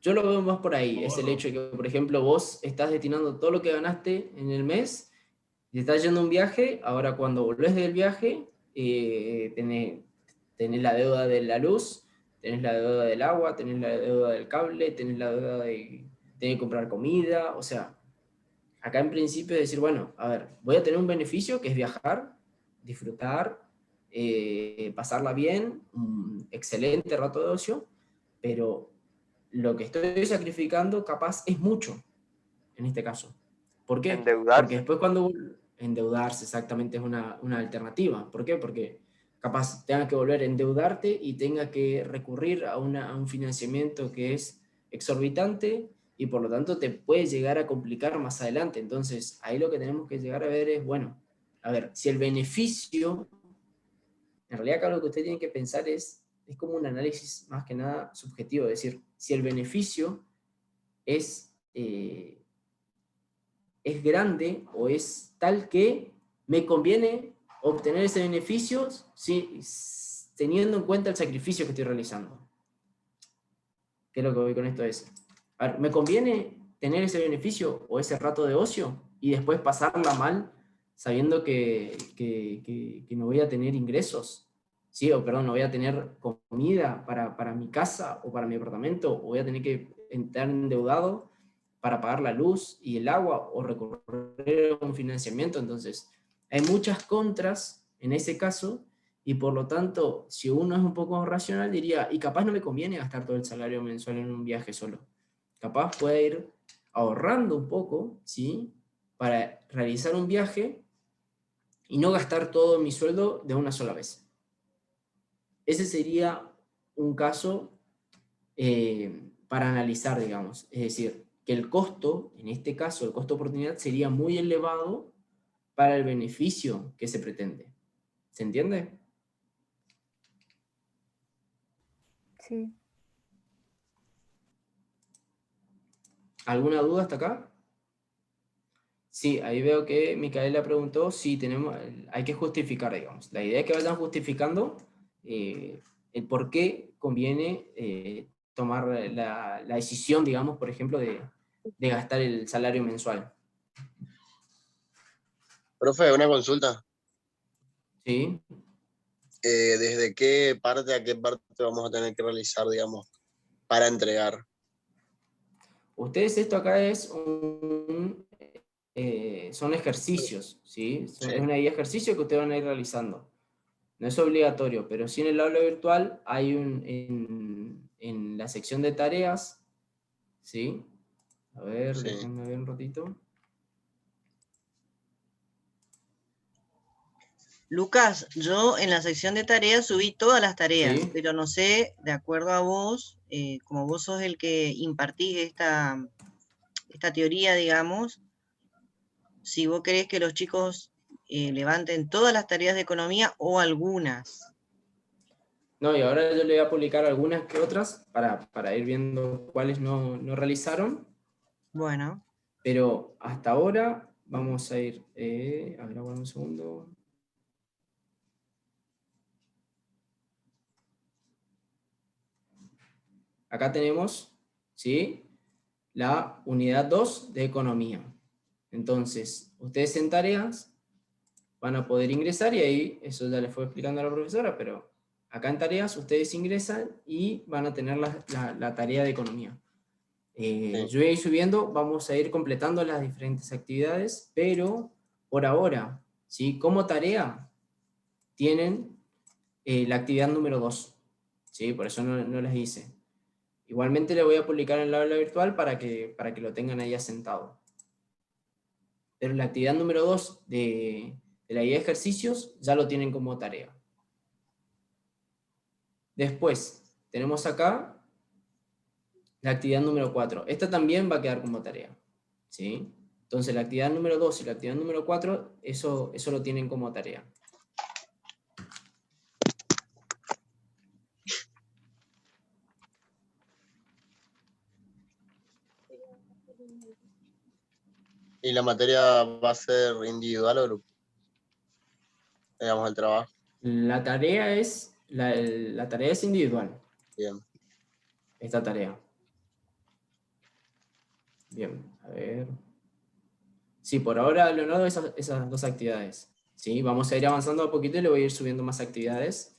Yo lo veo más por ahí, es el hecho de que, por ejemplo, vos estás destinando todo lo que ganaste en el mes, y estás yendo a un viaje, ahora cuando volvés del viaje, tenés la deuda de la luz, tenés la deuda del agua, tenés la deuda del cable, tenés la deuda de tener que comprar comida, o sea, acá en principio es decir, bueno, a ver, voy a tener un beneficio que es viajar, disfrutar, pasarla bien, un excelente rato de ocio, pero lo que estoy sacrificando capaz es mucho, en este caso. ¿Por qué? Endeudarse. Porque después cuando endeudarse exactamente es una alternativa. ¿Por qué? Porque capaz tengas que volver a endeudarte y tenga que recurrir a un financiamiento que es exorbitante y por lo tanto te puede llegar a complicar más adelante. Entonces, ahí lo que tenemos que llegar a ver es, bueno, a ver, si el beneficio, en realidad acá lo que usted tiene que pensar es como un análisis más que nada subjetivo, es decir, si el beneficio es grande o es tal que me conviene obtener ese beneficio teniendo en cuenta el sacrificio que estoy realizando. ¿Qué es lo que voy con esto? Es, a ver, ¿me conviene tener ese beneficio o ese rato de ocio y después pasarla mal sabiendo que no voy a tener ingresos? ¿Sí? O perdón, no voy a tener comida para mi casa o para mi apartamento, o voy a tener que entrar endeudado para pagar la luz y el agua o recurrir a un financiamiento. Entonces, hay muchas contras en ese caso y por lo tanto, si uno es un poco racional, diría, y capaz no me conviene gastar todo el salario mensual en un viaje solo. Capaz puede ir ahorrando un poco, ¿sí? Para realizar un viaje y no gastar todo mi sueldo de una sola vez. Ese sería un caso para analizar, digamos. Es decir, que el costo, en este caso, el costo de oportunidad sería muy elevado para el beneficio que se pretende. ¿Se entiende? Sí. ¿Alguna duda hasta acá? Sí, ahí veo que Micaela preguntó si hay que justificar, digamos. La idea es que vayan justificando el por qué conviene tomar la decisión, digamos, por ejemplo, de gastar el salario mensual. Profe, una consulta. Sí. ¿Desde qué parte a qué parte vamos a tener que realizar, digamos, para entregar? Ustedes, esto acá es son ejercicios, ¿sí? Es una guía de ejercicio que ustedes van a ir realizando. No es obligatorio, pero sí en el aula virtual hay en la sección de tareas, ¿sí? A ver, Sí. déjenme ver un ratito. Lucas, yo en la sección de tareas subí todas las tareas, Sí. pero no sé, de acuerdo a vos, como vos sos el que impartís esta teoría, digamos, si vos querés que los chicos levanten todas las tareas de economía o algunas. No, y ahora yo le voy a publicar algunas que otras para ir viendo cuáles no realizaron. Bueno. Pero hasta ahora vamos a ir, a ver, aguarda un segundo. Acá tenemos, ¿sí? La unidad 2 de economía. Entonces, ustedes en tareas van a poder ingresar y ahí, eso ya les fue explicando a la profesora, pero acá en tareas ustedes ingresan y van a tener la tarea de economía. Yo voy a ir subiendo, vamos a ir completando las diferentes actividades, pero por ahora, ¿sí? Como tarea, tienen la actividad número 2. ¿sí? Por eso no las hice. Igualmente le voy a publicar en el aula virtual para que lo tengan ahí asentado. Pero la actividad número 2 de la guía de ejercicios ya lo tienen como tarea. Después, tenemos acá la actividad número 4. Esta también va a quedar como tarea, ¿sí? Entonces la actividad número 2 y la actividad número 4, eso lo tienen como tarea. ¿Y la materia va a ser individual o grupo? Digamos, el trabajo. La tarea es individual. Bien. Esta tarea. Bien, a ver. Sí, por ahora, Leonardo, esas 2 actividades. ¿Sí? Vamos a ir avanzando a poquito y le voy a ir subiendo más actividades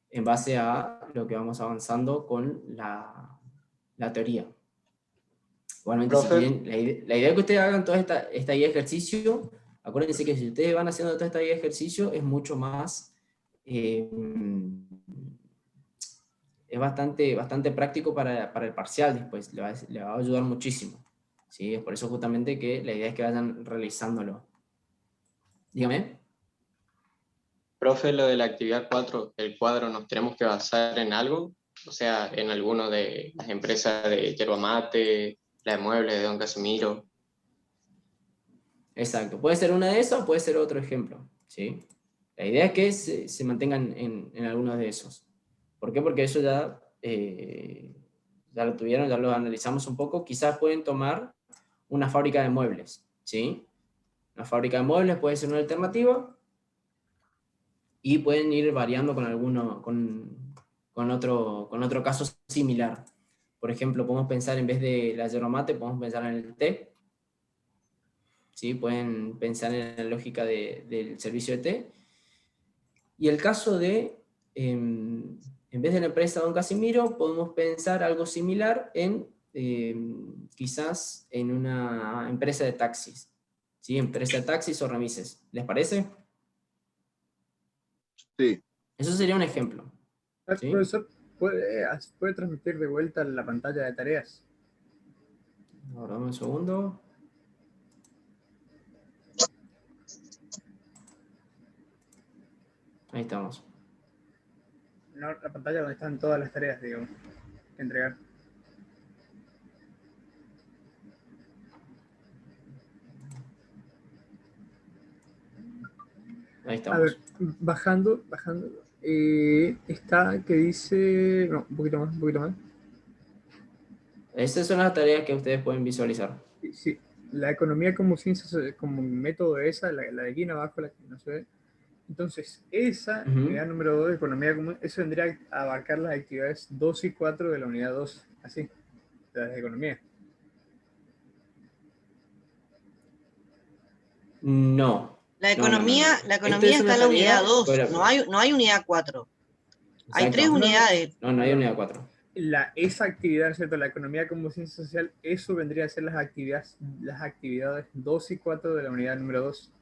en base a lo que vamos avanzando con la teoría. Igualmente, si Profe. quieren, la idea es que ustedes hagan toda esta guía de ejercicio. Acuérdense que si ustedes van haciendo toda esta guía de ejercicio, es mucho más... es bastante práctico para el parcial después, le va a ayudar muchísimo. ¿Sí? Es por eso justamente que la idea es que vayan realizándolo. Dígame. Profe, lo de la actividad 4, el cuadro, ¿nos tenemos que basar en algo? O sea, en alguno de las empresas de yerba mate, la de muebles de Don Casimiro. Exacto, puede ser una de esas o puede ser otro ejemplo. ¿Sí? La idea es que se mantengan en algunos de esos. ¿Por qué? Porque eso ya lo tuvieron, ya lo analizamos un poco. Quizás pueden tomar una fábrica de muebles, ¿sí? Una fábrica de muebles puede ser una alternativa y pueden ir variando con otro caso similar. Por ejemplo, podemos pensar en vez de la yerba mate, podemos pensar en el té. ¿Sí? Pueden pensar en la lógica del servicio de té. Y el caso de... en vez de la empresa Don Casimiro, podemos pensar algo similar quizás en una empresa de taxis. ¿Sí? Empresa de taxis o remises. ¿Les parece? Sí. Eso sería un ejemplo. ¿Sí? Profesor, ¿puede transmitir de vuelta la pantalla de tareas? Ahora dame un segundo. Ahí estamos. No, la pantalla donde están todas las tareas, digamos, que entregar. Ahí estamos. A ver, bajando, está que dice... No, un poquito más. Esas son las tareas que ustedes pueden visualizar. Sí, la economía como ciencia, como método de esa, la de aquí en abajo, la que no se ve. Entonces, esa unidad número 2 de economía común, eso vendría a abarcar las actividades 2 y 4 de la unidad 2, así, de las de economía. No. La economía está en la unidad 2, no hay unidad 4. Hay Exacto. 3 unidades. No hay unidad 4. Esa actividad, ¿cierto? La economía como ciencia social, eso vendría a ser las actividades 2 y 4 de la unidad número 2.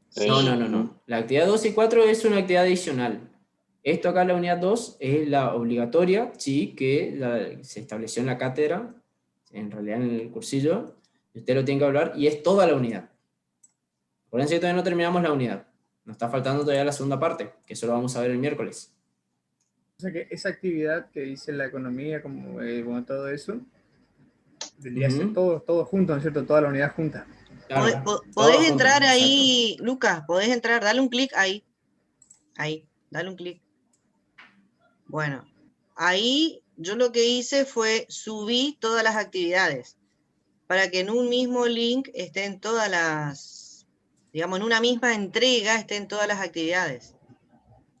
Sí. No. La actividad 2 y 4 es una actividad adicional. Esto acá en la unidad 2 es la obligatoria, sí, que se estableció en la cátedra, en realidad en el cursillo, y usted lo tiene que hablar, y es toda la unidad. Por eso todavía no terminamos la unidad. Nos está faltando todavía la segunda parte, que eso lo vamos a ver el miércoles. O sea que esa actividad que dice la economía, como todo eso, vendría a ser todo junto, ¿no es cierto? Toda la unidad junta. Claro, podés entrar ahí, exacto. Lucas, podés entrar, dale un clic ahí. Ahí, dale un clic. Bueno, ahí yo lo que hice fue subí todas las actividades para que en un mismo link estén todas las, digamos, en una misma entrega estén todas las actividades.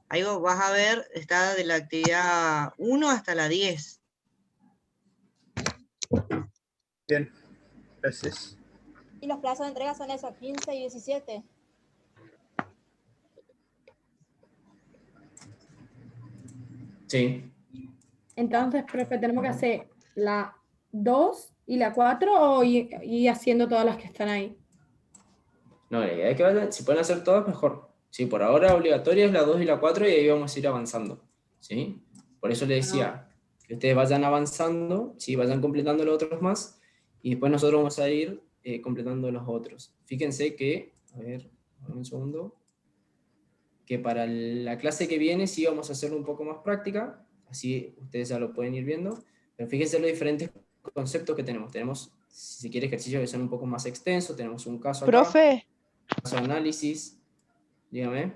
Ahí vos vas a ver, está de la actividad 1 hasta la 10. Bien, gracias. Y los plazos de entrega son esos, 15 y 17. Sí. Entonces, profe, tenemos que hacer la 2 y la 4 o ir haciendo todas las que están ahí. No, la idea es que si pueden hacer todas, mejor. Sí, por ahora obligatoria es la 2 y la 4 y ahí vamos a ir avanzando. ¿sí? Por eso les decía que ustedes vayan avanzando, ¿sí? Vayan completando los otros más, y después nosotros vamos a ir completando los otros. Fíjense que, a ver, un segundo, que para la clase que viene sí vamos a hacerlo un poco más práctica, así ustedes ya lo pueden ir viendo, pero fíjense los diferentes conceptos que tenemos. Tenemos, si se quiere, ejercicios que son un poco más extensos, tenemos un caso acá, Profe, caso de análisis, dígame.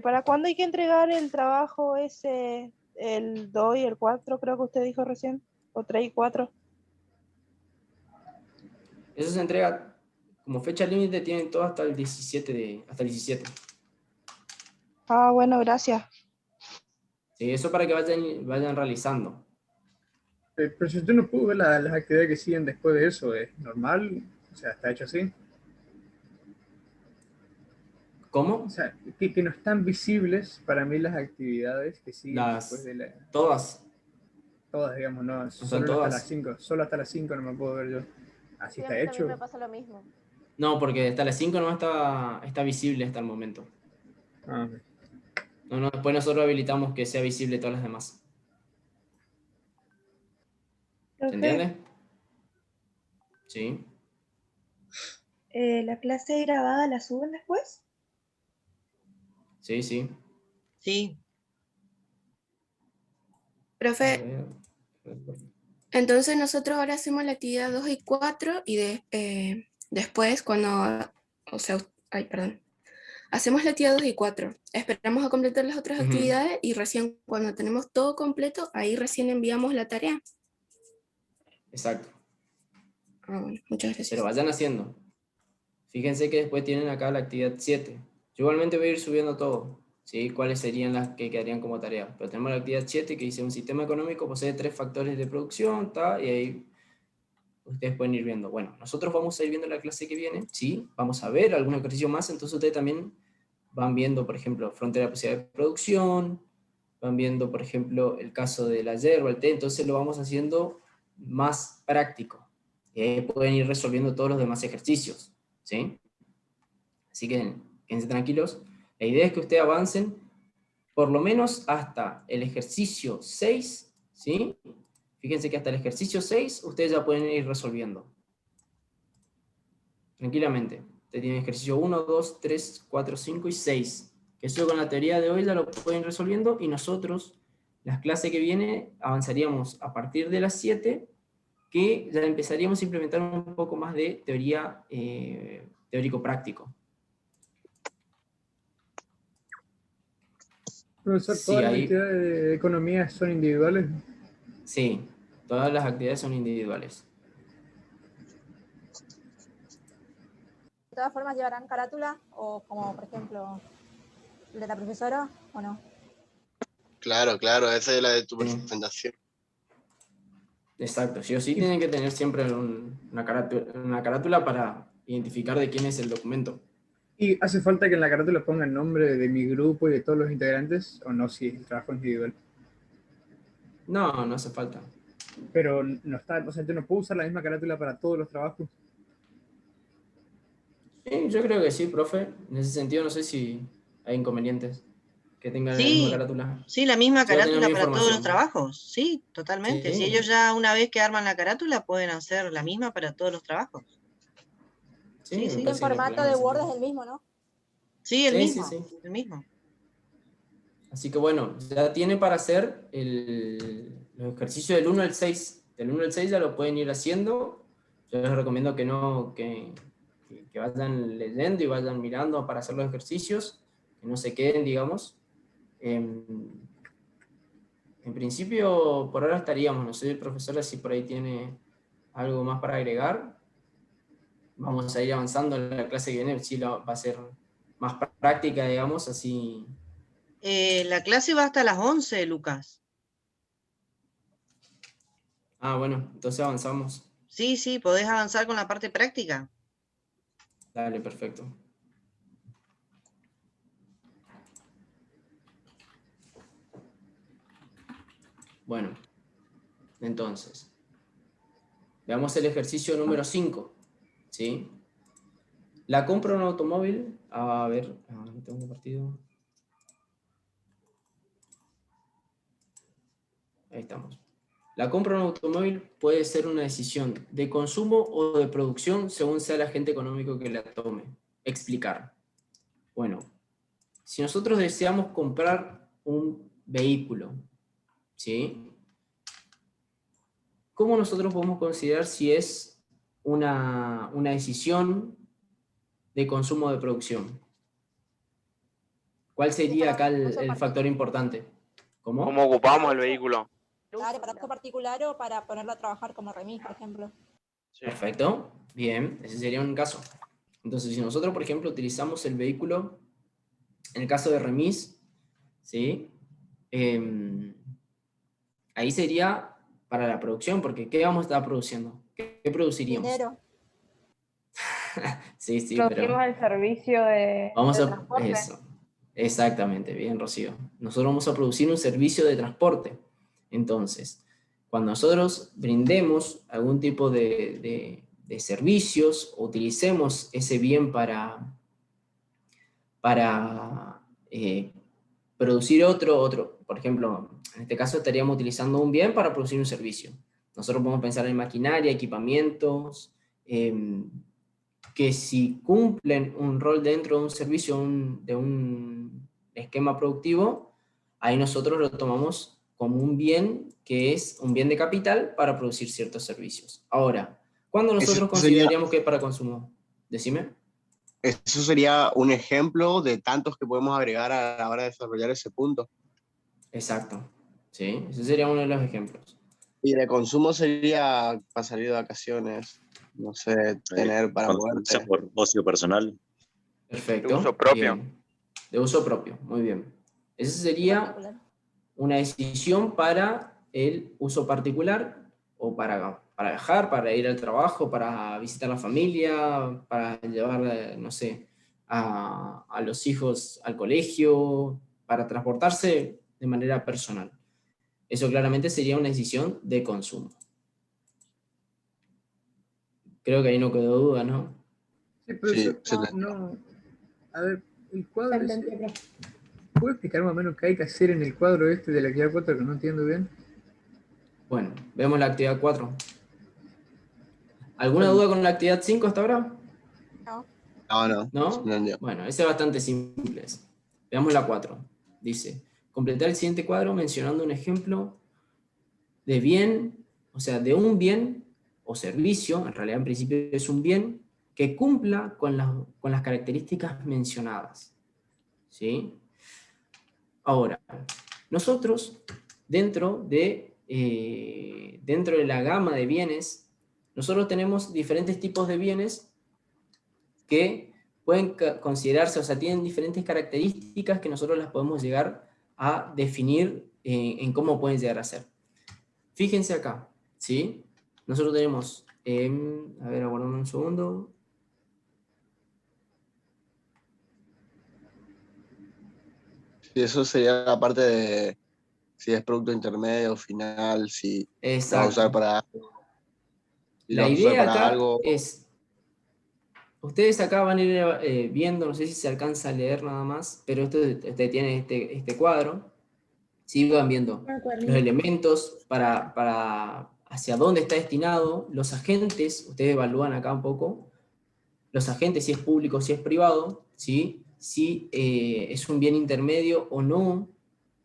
¿para cuándo hay que entregar el trabajo ese, el 2 y el 4, creo que usted dijo recién? ¿O 3 y 4? Eso se entrega, como fecha límite tienen todo hasta el 17 hasta el 17. Ah, bueno, gracias. Sí, eso para que vayan realizando. Pero si yo no puedo ver las actividades que siguen después de eso, ¿es normal? O sea, ¿está hecho así? ¿Cómo? O sea, que no están visibles para mí las actividades que siguen después de la... Todas. Todas, digamos, no, son solo hasta todas. las 5. Solo hasta las 5 no me puedo ver yo. Así Sí, a está mí hecho. también me pasa lo mismo. No, porque hasta las 5 no está visible hasta el momento. Ah, ok. No, después nosotros habilitamos que sea visible todas las demás. ¿Se entiende? Sí. ¿La clase grabada la suben después? Sí. Sí. Profe, entonces nosotros ahora hacemos la actividad 2 y 4 y después cuando, o sea, hacemos la actividad 2 y 4, esperamos a completar las otras actividades y recién cuando tenemos todo completo, ahí recién enviamos la tarea. Exacto. Ah, bueno, muchas gracias. Pero vayan haciendo. Fíjense que después tienen acá la actividad 7. Yo igualmente voy a ir subiendo todo, ¿sí? Cuáles serían las que quedarían como tarea. Pero tenemos la actividad 7 que dice: un sistema económico posee 3 factores de producción, y ahí ustedes pueden ir viendo. Bueno, nosotros vamos a ir viendo la clase que viene, ¿sí? Vamos a ver algún ejercicio más, entonces ustedes también van viendo, por ejemplo, frontera de posibilidad de producción, van viendo, por ejemplo, el caso de la yerba, el té, entonces lo vamos haciendo más práctico. Y ahí pueden ir resolviendo todos los demás ejercicios, ¿sí? Así que quédense tranquilos. La idea es que ustedes avancen por lo menos hasta el ejercicio 6, ¿sí? Fíjense que hasta el ejercicio 6 ustedes ya pueden ir resolviendo. Tranquilamente. Ustedes tienen ejercicio 1, 2, 3, 4, 5 y 6. Que eso con la teoría de hoy ya lo pueden ir resolviendo, y nosotros, las clases que viene, avanzaríamos a partir de las 7, que ya empezaríamos a implementar un poco más de teoría teórico-práctico. Profesor, Sí, ¿todas las ahí, actividades de economía son individuales? sí, todas las actividades son individuales. ¿De todas formas llevarán carátula? O como, por ejemplo, el de la profesora, ¿o no? Claro, esa es la de tu presentación. Exacto, sí o sí tienen que tener siempre una carátula para identificar de quién es el documento. ¿Y hace falta que en la carátula ponga el nombre de mi grupo y de todos los integrantes? ¿O no, si el trabajo es individual? No hace falta. Pero no está, o sea, yo no puedo usar la misma carátula para todos los trabajos. Sí, yo creo que sí, profe. En ese sentido no sé si hay inconvenientes que tengan la misma carátula. Sí, la misma Sí, va a tener carátula la para todos los información. trabajos. Sí, totalmente. Sí. Si ellos ya una vez que arman la carátula pueden hacer la misma para todos los trabajos. Sí, Y en formato de Word es el mismo, ¿no? Sí, el mismo. Sí. El mismo. Así que bueno, ya tiene para hacer los ejercicios del 1 al 6. Del 1 al 6 ya lo pueden ir haciendo. Yo les recomiendo que vayan leyendo y vayan mirando para hacer los ejercicios, que no se queden, digamos. En principio, por ahora estaríamos. No sé, el profesor, si por ahí tiene algo más para agregar. Vamos a ir avanzando en la clase que viene, sí, va a ser más práctica, digamos, así. La clase va hasta las 11, Lucas. Ah, bueno, entonces avanzamos. Sí, podés avanzar con la parte práctica. Dale, perfecto. Bueno, entonces, veamos el ejercicio número 5, ¿sí? La compra de un automóvil, a ver, no tengo compartido. Ahí estamos. La compra de un automóvil puede ser una decisión de consumo o de producción según sea el agente económico que la tome. Explicar. Bueno, si nosotros deseamos comprar un vehículo, ¿sí? ¿Cómo nosotros podemos considerar si es una decisión de consumo o de producción? ¿Cuál sería acá el factor importante? ¿Cómo? ¿Cómo ocupamos el vehículo? Claro, para uso particular o para ponerlo a trabajar como remis, por ejemplo. Sí. Perfecto, bien, ese sería un caso. Entonces, si nosotros, por ejemplo, utilizamos el vehículo, en el caso de remis, ¿sí? Ahí sería para la producción, porque ¿qué vamos a estar produciendo? ¿Qué produciríamos? Dinero. Sí, sí, Producimos pero el servicio de transporte. eso. Exactamente, bien, Rocío. Nosotros vamos a producir un servicio de transporte. Entonces, cuando nosotros brindemos algún tipo de servicios, o utilicemos ese bien para producir otro, por ejemplo, en este caso estaríamos utilizando un bien para producir un servicio. Nosotros podemos pensar en maquinaria, equipamientos, que si cumplen un rol dentro de un servicio, de un esquema productivo, ahí nosotros lo tomamos como un bien que es un bien de capital para producir ciertos servicios. Ahora, ¿cuándo nosotros consideraríamos que es para consumo? Decime. Eso sería un ejemplo de tantos que podemos agregar a la hora de desarrollar ese punto. Exacto, sí, ese sería uno de los ejemplos. Y de consumo sería para salir de vacaciones, no sé, tener para moverte. Por ocio personal. Perfecto. De uso propio. Bien. De uso propio, muy bien. Esa sería una decisión para el uso particular, o para viajar, para ir al trabajo, para visitar a la familia, para llevar, no sé, a los hijos al colegio, para transportarse de manera personal. Eso claramente sería una decisión de consumo. Creo que ahí no quedó duda, ¿no? Sí, pero no. A ver, el cuadro ese, ¿puedo explicar más o menos qué hay que hacer en el cuadro este de la actividad 4 que no entiendo bien? Bueno, vemos la actividad 4. ¿Alguna duda con la actividad 5 hasta ahora? No. ¿No? Bueno, ese es bastante simple. Veamos la 4. Dice, completar el siguiente cuadro mencionando un ejemplo de bien, o sea, de un bien o servicio, en realidad en principio es un bien, que cumpla con las características mencionadas. ¿Sí? Ahora, nosotros, dentro de la gama de bienes, nosotros tenemos diferentes tipos de bienes que pueden considerarse, o sea, tienen diferentes características que nosotros las podemos llegar a definir en cómo pueden llegar a ser. Fíjense acá, ¿sí? Nosotros tenemos, a ver, aguardame un segundo. Sí, eso sería la parte de si es producto intermedio, final, si lo va a usar para algo. La idea acá es, ustedes acá van a ir viendo, no sé si se alcanza a leer nada más, pero usted tiene este cuadro, si van viendo los elementos para hacia dónde está destinado, los agentes, ustedes evalúan acá un poco, los agentes, si es público, si es privado, ¿sí? Si es un bien intermedio o no.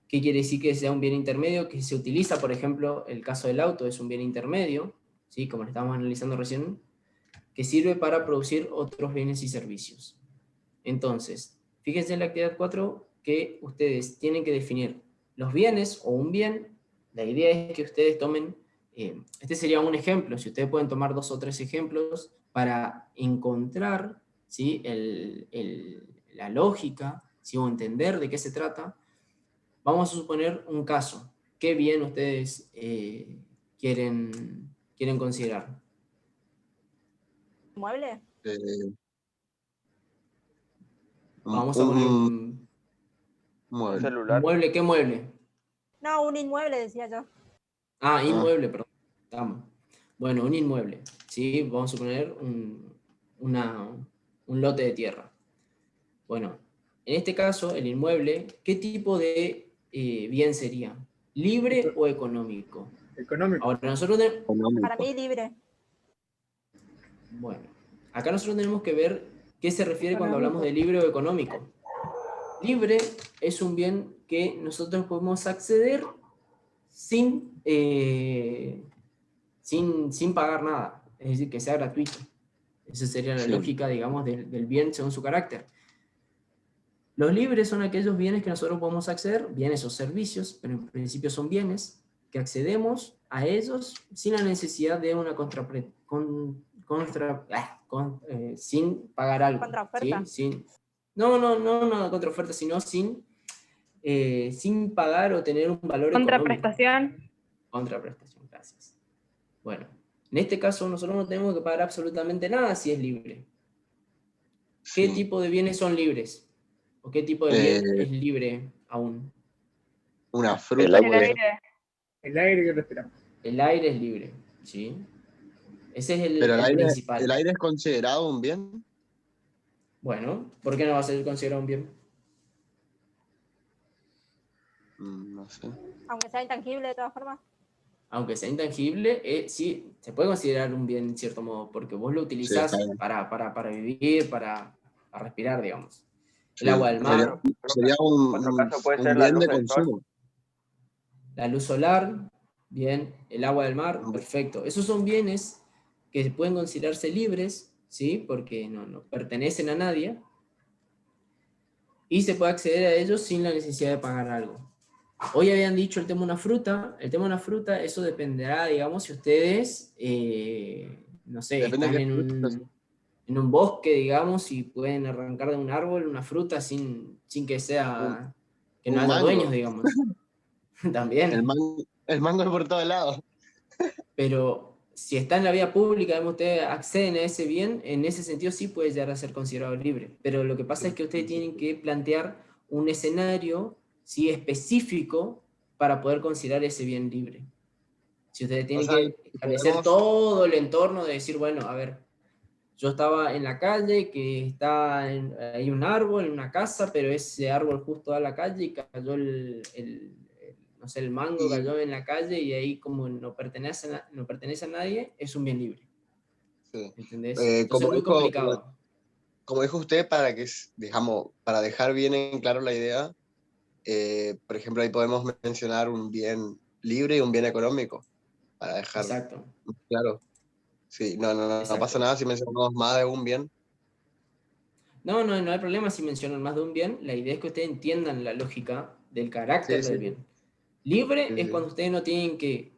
¿Qué quiere decir que sea un bien intermedio? Que se utiliza, por ejemplo, el caso del auto es un bien intermedio, ¿sí? Como lo estábamos analizando recién, que sirve para producir otros bienes y servicios. Entonces, fíjense en la actividad 4 que ustedes tienen que definir los bienes o un bien. La idea es que ustedes tomen, este sería un ejemplo, si ustedes pueden tomar 2 o 3 ejemplos para encontrar, ¿sí? la lógica, ¿sí? O entender de qué se trata. Vamos a suponer un caso. ¿Qué bien ustedes quieren considerar? ¿Mueble? Vamos a poner un celular. ¿Mueble? ¿Qué mueble? No, un inmueble, decía yo. Ah, inmueble, perdón. Estamos. Bueno, un inmueble. ¿Sí? Vamos a suponer un lote de tierra. Bueno, en este caso, el inmueble, ¿qué tipo de bien sería? ¿Libre o económico? Económico. Ahora, nosotros Para mí libre. Bueno, acá nosotros tenemos que ver qué se refiere cuando hablamos de libre o económico. Libre es un bien que nosotros podemos acceder sin pagar nada, es decir, que sea gratuito. Esa sería la lógica, digamos, del bien según su carácter. Los libres son aquellos bienes que nosotros podemos acceder, bienes o servicios, pero en principio son bienes que accedemos a ellos sin la necesidad de una sin pagar algo. Contraoferta. ¿Sí? No contraoferta, sino sin pagar o tener un valor Contraprestación. económico. Contraprestación, gracias. Bueno, en este caso nosotros no tenemos que pagar absolutamente nada si es libre. ¿Qué tipo de bienes son libres? ¿O qué tipo de bien es libre aún? Una fruta. El aire que respiramos. El aire es libre, ¿sí? Ese es el aire, principal. ¿El aire es considerado un bien? Bueno, ¿por qué no va a ser considerado un bien? No sé. Aunque sea intangible de todas formas. Aunque sea intangible, sí, se puede considerar un bien en cierto modo, porque vos lo utilizás para vivir, para respirar, digamos. El agua del mar. Sería un bien de consumo. La luz solar, bien. El agua del mar, perfecto. Esos son bienes que pueden considerarse libres, ¿sí? Porque no pertenecen a nadie. Y se puede acceder a ellos sin la necesidad de pagar algo. Hoy habían dicho el tema de una fruta. El tema de una fruta, eso dependerá, digamos, si ustedes, no sé, están en un bosque, digamos, y pueden arrancar de un árbol una fruta sin que sea, que no haya dueños, digamos. También. El mango es por todos lados. Pero si está en la vía pública, digamos, ustedes acceden a ese bien, en ese sentido sí puede llegar a ser considerado libre. Pero lo que pasa es que ustedes tienen que plantear un escenario, ¿sí?, específico para poder considerar ese bien libre. Si ustedes tienen que establecer todo el entorno de decir, bueno, a ver, yo estaba en la calle, que hay un árbol, en una casa, pero ese árbol justo a la calle y cayó el mango cayó en la calle y ahí como no pertenece a nadie, es un bien libre. Sí. ¿Entendés? Entonces es muy complicado. Como dijo usted, para dejar bien en claro la idea, por ejemplo, ahí podemos mencionar un bien libre y un bien económico, para dejar claro. Sí, no pasa nada si mencionamos más de un bien. No hay problema si mencionan más de un bien. La idea es que ustedes entiendan la lógica del carácter del bien. Libre es cuando ustedes no tienen que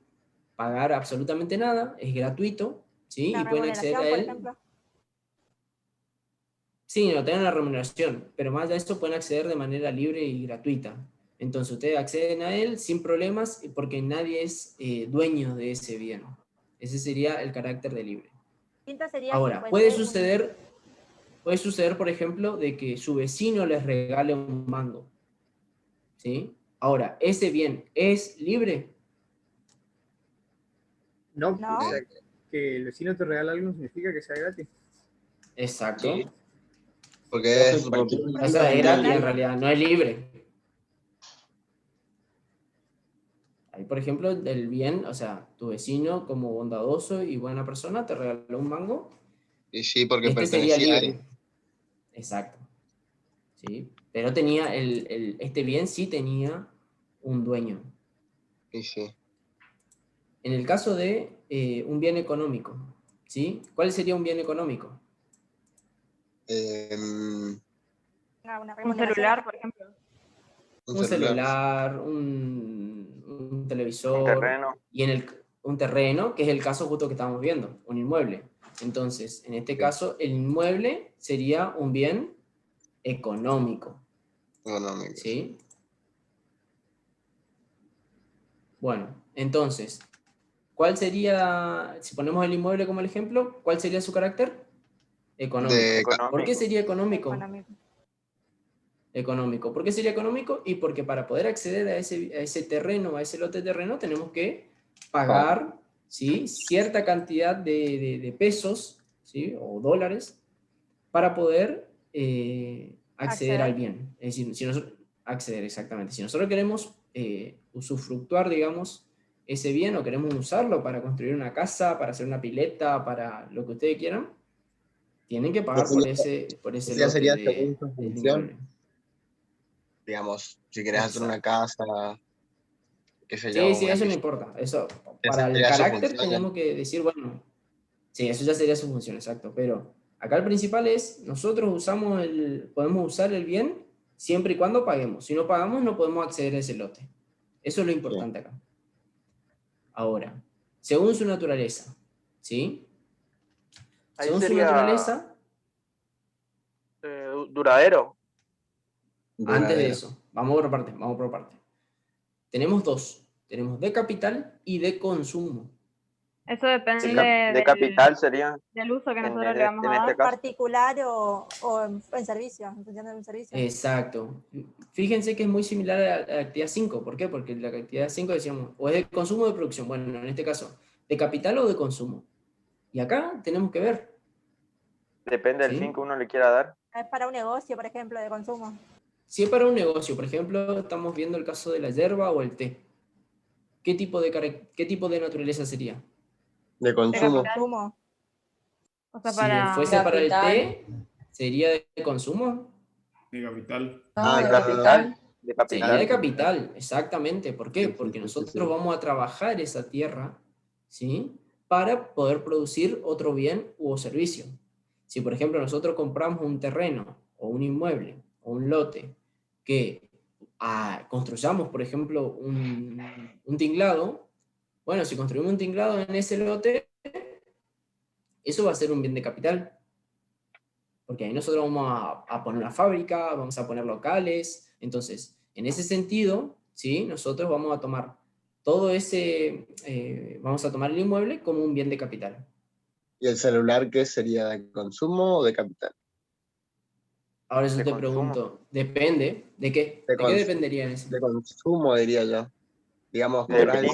pagar absolutamente nada, es gratuito, ¿sí? Y pueden acceder a él. Sí, no tienen la remuneración, pero más allá de eso pueden acceder de manera libre y gratuita. Entonces ustedes acceden a él sin problemas porque nadie es dueño de ese bien. Ese sería el carácter de libre. Ahora, puede suceder, por ejemplo, de que su vecino les regale un mango, ¿sí? Ahora, ¿ese bien es libre? No. O sea, que el vecino te regala algo significa que sea gratis. Exacto. Sí. Porque es gratis, en realidad, no es libre. Ahí, por ejemplo, el bien, o sea, tu vecino como bondadoso y buena persona te regaló un mango. Y sí, porque sería libre. Exacto. ¿Sí? Pero tenía este bien sí tenía un dueño. Y sí. En el caso de un bien económico, ¿sí? ¿Cuál sería un bien económico? Un celular, por ejemplo. Un celular, un televisor. Un terreno. Y un terreno, que es el caso justo que estamos viendo, un inmueble. Entonces, en este caso, el inmueble sería un bien económico. ¿Sí? Bueno, entonces, ¿cuál sería, si ponemos el inmueble como el ejemplo, cuál sería su carácter? Económico. ¿Por qué sería económico? Económico. ¿Por qué sería económico? Y porque para poder acceder a ese terreno, a ese lote de terreno, tenemos que pagar, ¿sí?, cierta cantidad de pesos, ¿sí?, o dólares para poder acceder al bien. Es decir, acceder exactamente. Si nosotros queremos usufructuar, digamos, ese bien o queremos usarlo para construir una casa, para hacer una pileta, para lo que ustedes quieran, tienen que pagar por ese ya lote sería según su del función. inmueble. Digamos, si querés hacer una casa, qué sé yo. Sí, sí, una eso no piscina. importa. Eso, Esa para el sería su carácter función, tenemos que decir, bueno, sí, eso ya sería su función, exacto. Pero acá el principal es, nosotros podemos usar el bien siempre y cuando paguemos. Si no pagamos, no podemos acceder a ese lote. Eso es lo importante acá. Ahora, según su naturaleza, ¿sí? Ahí Según su sería naturaleza, duradero. antes de eso, vamos por parte. Tenemos dos. Tenemos de capital y de consumo. Eso depende De capital sería del uso que en nosotros le vamos a este dar. caso. Particular o en servicio, en función de un servicio. Exacto. Fíjense que es muy similar a la actividad 5. ¿Por qué? Porque la actividad 5 decíamos, o es de consumo o de producción. Bueno, en este caso, de capital o de consumo. Y acá tenemos que ver. Depende del ¿sí? fin que uno le quiera dar. Es para un negocio, por ejemplo, de consumo. Si es para un negocio, por ejemplo, estamos viendo el caso de la yerba o el té. ¿Qué tipo de naturaleza sería? De consumo. O sea, Si fuese para el té, ¿sería de consumo? De capital. De capital. Sería de capital, exactamente. ¿Por qué? Porque sí, nosotros vamos a trabajar esa tierra, ¿sí? Para poder producir otro bien u servicio. Si, por ejemplo, nosotros compramos un terreno o un inmueble o un lote que construyamos, por ejemplo, un tinglado, bueno, si construimos un tinglado en ese lote, eso va a ser un bien de capital. Porque ahí nosotros vamos a poner una fábrica, vamos a poner locales. Entonces, en ese sentido, ¿sí? Nosotros vamos a tomar todo ese, vamos a tomar el inmueble como un bien de capital. ¿Y el celular qué sería, de consumo o de capital? Ahora yo te pregunto, depende, ¿de qué? ¿De qué dependería en ese? De consumo, diría yo. Digamos, Pero depende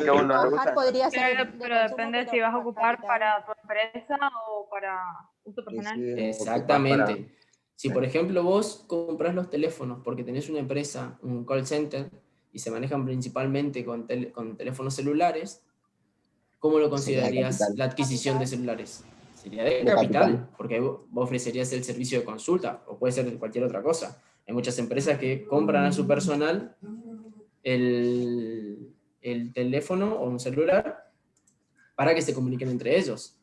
si vas a ocupar para tu empresa o para uso personal. Exactamente. Si, por ejemplo, vos compras los teléfonos porque tenés una empresa, un call center, y se manejan principalmente con teléfonos celulares, ¿cómo lo considerarías la adquisición de celulares? Sería de capital, porque vos ofrecerías el servicio de consulta, o puede ser cualquier otra cosa. Hay muchas empresas que compran a su personal el teléfono o un celular para que se comuniquen entre ellos.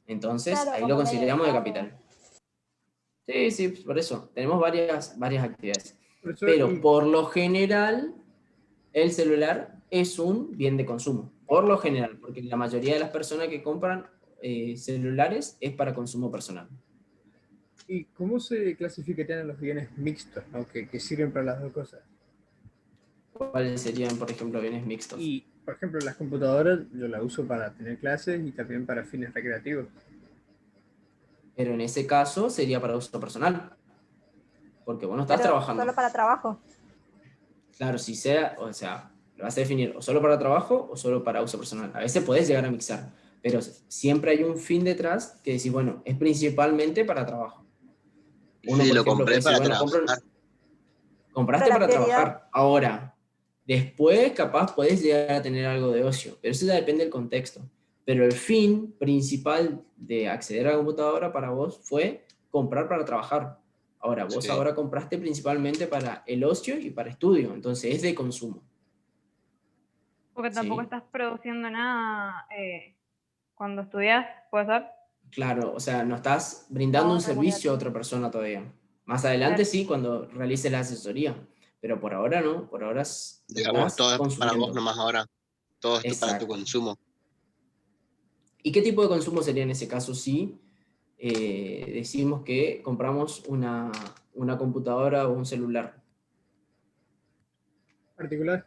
Entonces, Claro, ahí como lo medio consideramos de de pago. capital. Sí, por eso. Tenemos varias actividades. Por eso, Pero por lo general, el celular es un bien de consumo. Por lo general, porque la mayoría de las personas que compran celulares es para consumo personal. ¿Y cómo se clasificarían los bienes mixtos, ¿no? que sirven para las dos cosas? ¿Cuáles serían, por ejemplo, bienes mixtos? Y, por ejemplo, las computadoras yo las uso para tener clases y también para fines recreativos. Pero en ese caso sería para uso personal. Porque vos no estás trabajando. Solo para trabajo. Claro, si sea, o sea, lo vas a definir o solo para trabajo o solo para uso personal. A veces podés llegar a mixar, pero siempre hay un fin detrás que decís, bueno, es principalmente para trabajo. Uno, sí, por lo ejemplo, compré puede decir, para bueno, trabajar. compraste para trabajar. Ahora, después capaz podés llegar a tener algo de ocio, pero eso ya depende del contexto. Pero el fin principal de acceder a la computadora para vos fue comprar para trabajar. Ahora, vos ahora compraste principalmente para el ocio y para estudio, entonces es de consumo. Porque tampoco estás produciendo nada cuando estudias, ¿puede ser? Claro, o sea, no estás brindando un servicio a otra persona todavía. Más adelante sí, cuando realices la asesoría, pero por ahora no, por ahora digamos, todo es para vos nomás ahora, todo esto para tu consumo. ¿Y qué tipo de consumo sería en ese caso si decimos que compramos una computadora o un celular? ¿Particular?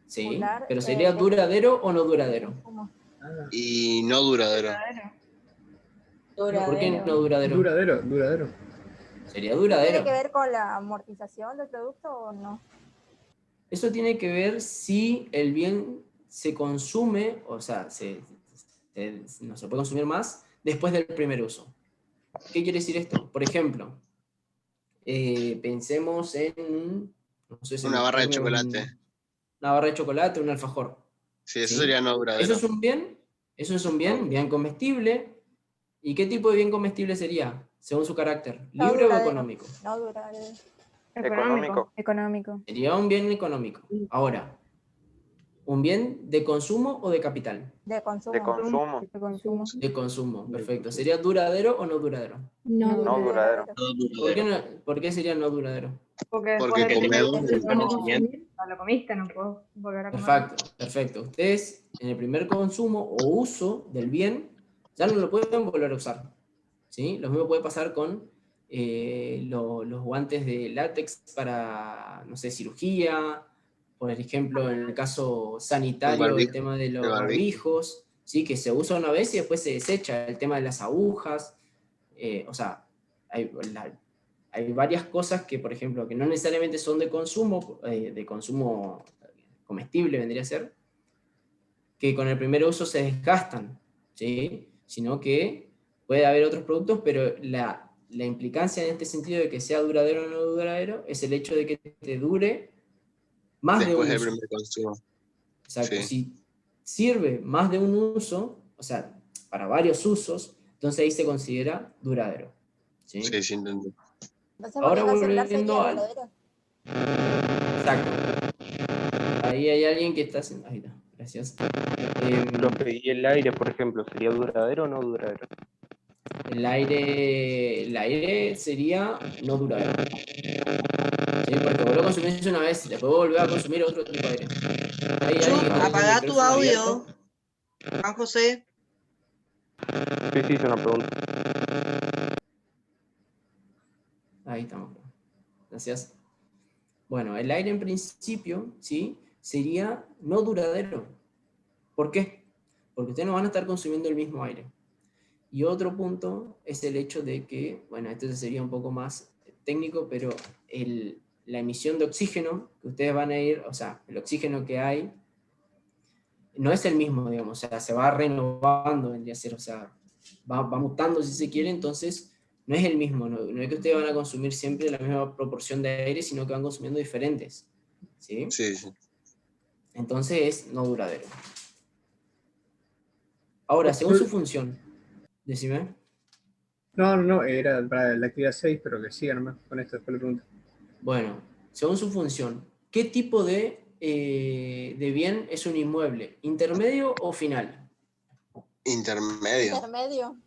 Sí, pero ¿sería duradero o no duradero? Y no duradero. ¿Por qué no duradero? Duradero. Sería duradero. ¿Tiene que ver con la amortización del producto o no? Eso tiene que ver si el bien se consume, o sea, no se puede consumir más después del primer uso. ¿Qué quiere decir esto? Por ejemplo, pensemos en No sé, se me Una barra de ocurre chocolate. una barra de chocolate, un alfajor. Sí, eso ¿Sí? sería no duradero. ¿Eso es un bien? Eso es un bien comestible. ¿Y qué tipo de bien comestible sería, según su carácter? ¿Libre o económico? No duradero. Económico. Económico. Sería un bien económico. Ahora, ¿un bien de consumo o de capital? De consumo. De consumo. De consumo. De consumo, perfecto. ¿Sería duradero o no duradero? No, No duradero. ¿Por qué sería no duradero? Porque Porque después de que comemos te el conocimiento. lo comiste, no puedo volver a comer. Perfecto, perfecto. Ustedes en el primer consumo o uso del bien ya no lo pueden volver a usar. ¿Sí? Lo mismo puede pasar con los guantes de látex para, no sé, cirugía, por ejemplo, en el caso sanitario, el tema de los barbijos, ¿sí? Que se usa una vez y después se desecha, el tema de las agujas, o sea, hay varias cosas que, por ejemplo, que no necesariamente son de consumo comestible, vendría a ser, que con el primer uso se desgastan, ¿sí? Sino que puede haber otros productos, pero la implicancia en este sentido de que sea duradero o no duradero es el hecho de que te dure más después de del un uso. primer consumo. Exacto. Sí. Si sirve más de un uso, o sea, para varios usos, entonces ahí se considera duradero. ¿Sí? Sí, sí, entiendo. Entonces, Ahora volviendo al celular, volviendo sería al... duradero. Exacto. Ahí hay alguien que está haciendo... Ahí está, gracias. Profe, ¿y el aire, por ejemplo, sería duradero o no duradero? El aire sería no duradero. ¿Sí? Porque vos lo consumís una vez, después volvés a consumir otro tipo de aire. Hay alguien que está dejando el Apagá tu micrófono audio, abierto. Juan José. Sí, sí, es una pregunta. Ahí estamos. Gracias. Bueno, el aire en principio, ¿sí? Sería no duradero. ¿Por qué? Porque ustedes no van a estar consumiendo el mismo aire. Y otro punto es el hecho de que, bueno, esto sería un poco más técnico, pero la emisión de oxígeno que ustedes van a ir, o sea, el oxígeno que hay, no es el mismo, digamos, o sea, se va renovando, vendría a ser, o sea, va mutando si se quiere, entonces no es el mismo, no es que ustedes van a consumir siempre la misma proporción de aire, sino que van consumiendo diferentes, ¿sí? Sí, sí. Entonces es no duradero. Ahora, según su función, decime. No, era para la actividad 6, pero que siga nomás con esto, después le pregunto. Bueno, según su función, ¿qué tipo de bien es un inmueble? ¿Intermedio o final? Intermedio. Intermedio.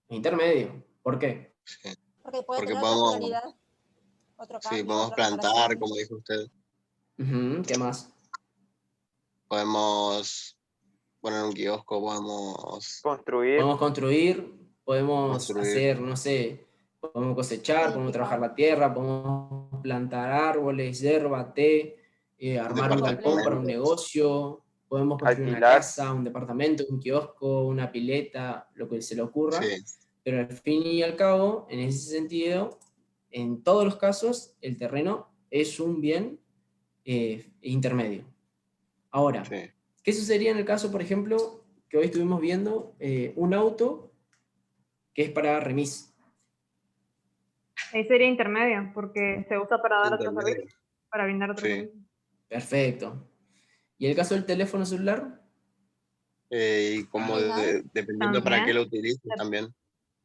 Intermedio. ¿Por qué? Sí. Porque puede Porque tener otra podemos, finalidad. Otro cambio, sí, podemos otra plantar, reparación. como dijo usted. ¿Qué más? Podemos poner un kiosco, podemos Construir. Podemos construir, podemos hacer, no sé, podemos cosechar, podemos trabajar la tierra, podemos plantar árboles, hierba, té, armar un galpón para un negocio, podemos construir una Alquilar. casa, un departamento, un kiosco, una pileta, lo que se le ocurra. Sí. Pero al fin y al cabo, en ese sentido, en todos los casos, el terreno es un bien intermedio. Ahora, ¿qué sucedería en el caso, por ejemplo, que hoy estuvimos viendo un auto que es para remis? Ahí sería intermedio, porque se usa para dar otro servicio, para brindar otro servicio. Perfecto. ¿Y el caso del teléfono celular? Y como dependiendo para qué lo utilices también.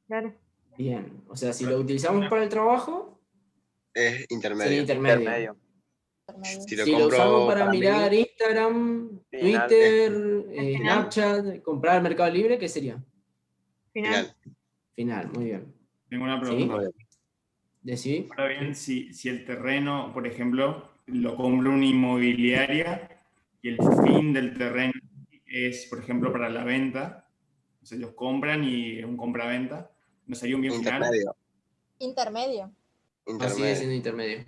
Claro. Bien, o sea, si lo utilizamos para el trabajo, es intermedio. sería intermedio. Si Si lo usamos para mirar mí, Instagram, Final. Twitter, Snapchat, comprar al Mercado Libre, ¿qué sería? Final. Final, muy bien. Tengo una pregunta. ¿Sí? Ahora bien, si el terreno, por ejemplo, lo compra una inmobiliaria y el fin del terreno es, por ejemplo, para la venta, o sea, ellos compran y un compra-venta, ¿no sería un bien final? Intermedio. Sigue siendo intermedio.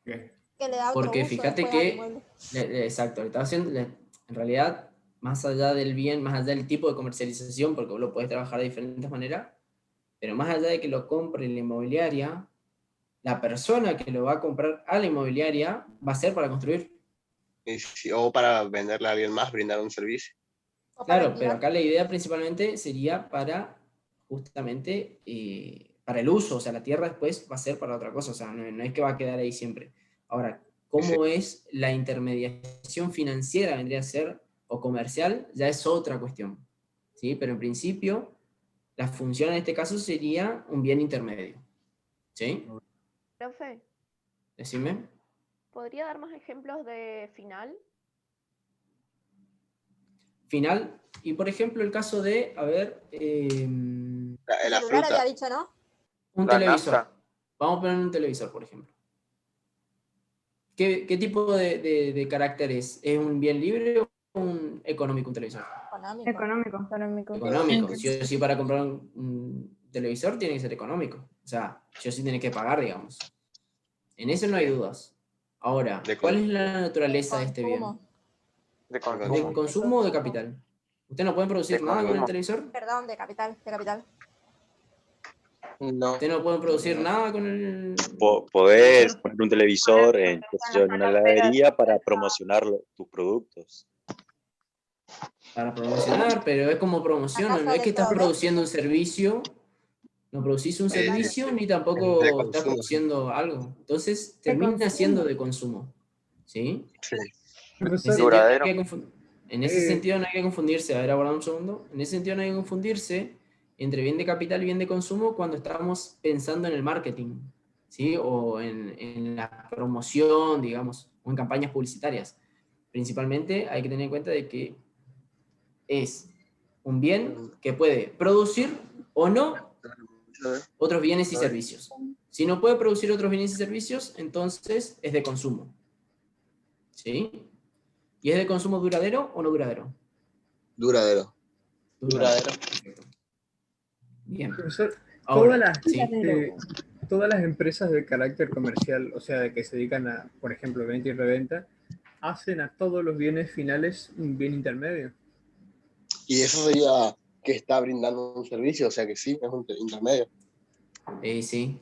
Okay. Que le da otro Porque uso fíjate después al que, inmueble. exacto, le está haciendo, en realidad, más allá del bien, más allá del tipo de comercialización, porque vos lo podés trabajar de diferentes maneras, pero más allá de que lo compre la inmobiliaria, la persona que lo va a comprar a la inmobiliaria va a ser para construir. O para venderle a alguien más, brindar un servicio. Claro, pero acá la idea principalmente sería para, justamente, para el uso, o sea, la tierra después va a ser para otra cosa, o sea, no es que va a quedar ahí siempre. Ahora, ¿cómo es la intermediación financiera vendría a ser, o comercial? Ya es otra cuestión, ¿sí? Pero en principio, la función en este caso sería un bien intermedio, ¿sí? Profe, Decime. ¿podría dar más ejemplos de final? Final, y por ejemplo el caso de, a ver... La celular fruta. había dicho, ¿no? un La televisor. nafta. Vamos a poner un televisor, por ejemplo. ¿Qué tipo de carácter es? ¿Es un bien libre o un económico un televisor? Económico. Económico. Sí o sí, para comprar un televisor tiene que ser económico. O sea, sí o sí tienes que pagar, digamos. En eso no hay dudas. Ahora, ¿cuál es la naturaleza de este bien? De ¿De consumo. consumo o de capital? ¿Usted no puede producir De nada con el consumo. televisor? Perdón, de capital, de capital. No. ¿Usted no puede producir nada con el Podés poner un televisor en, qué sé yo, en una heladería para promocionar tus productos. para promocionar? Pero es como promoción, no es que estás produciendo un servicio, no producís un servicio ni tampoco estás produciendo algo. Entonces termina siendo de consumo. ¿Sí? En ese sentido, Duradero. en ese sentido no hay que confundirse. A ver, aguarda un segundo. En ese sentido no hay que confundirse entre bien de capital y bien de consumo cuando estamos pensando en el marketing, ¿sí? O en la promoción, digamos, o en campañas publicitarias. Principalmente hay que tener en cuenta de que es un bien que puede producir o no otros bienes y servicios. Si no puede producir otros bienes y servicios, entonces es de consumo. ¿Sí? ¿Y es de consumo duradero o no duradero? Duradero. Perfecto. Bien. Profesor, Ahora, todas las empresas de carácter comercial, o sea, de que se dedican a, por ejemplo, venta y reventa, hacen a todos los bienes finales un bien intermedio. Y eso sería que está brindando un servicio, o sea que sí, es un intermedio. Sí.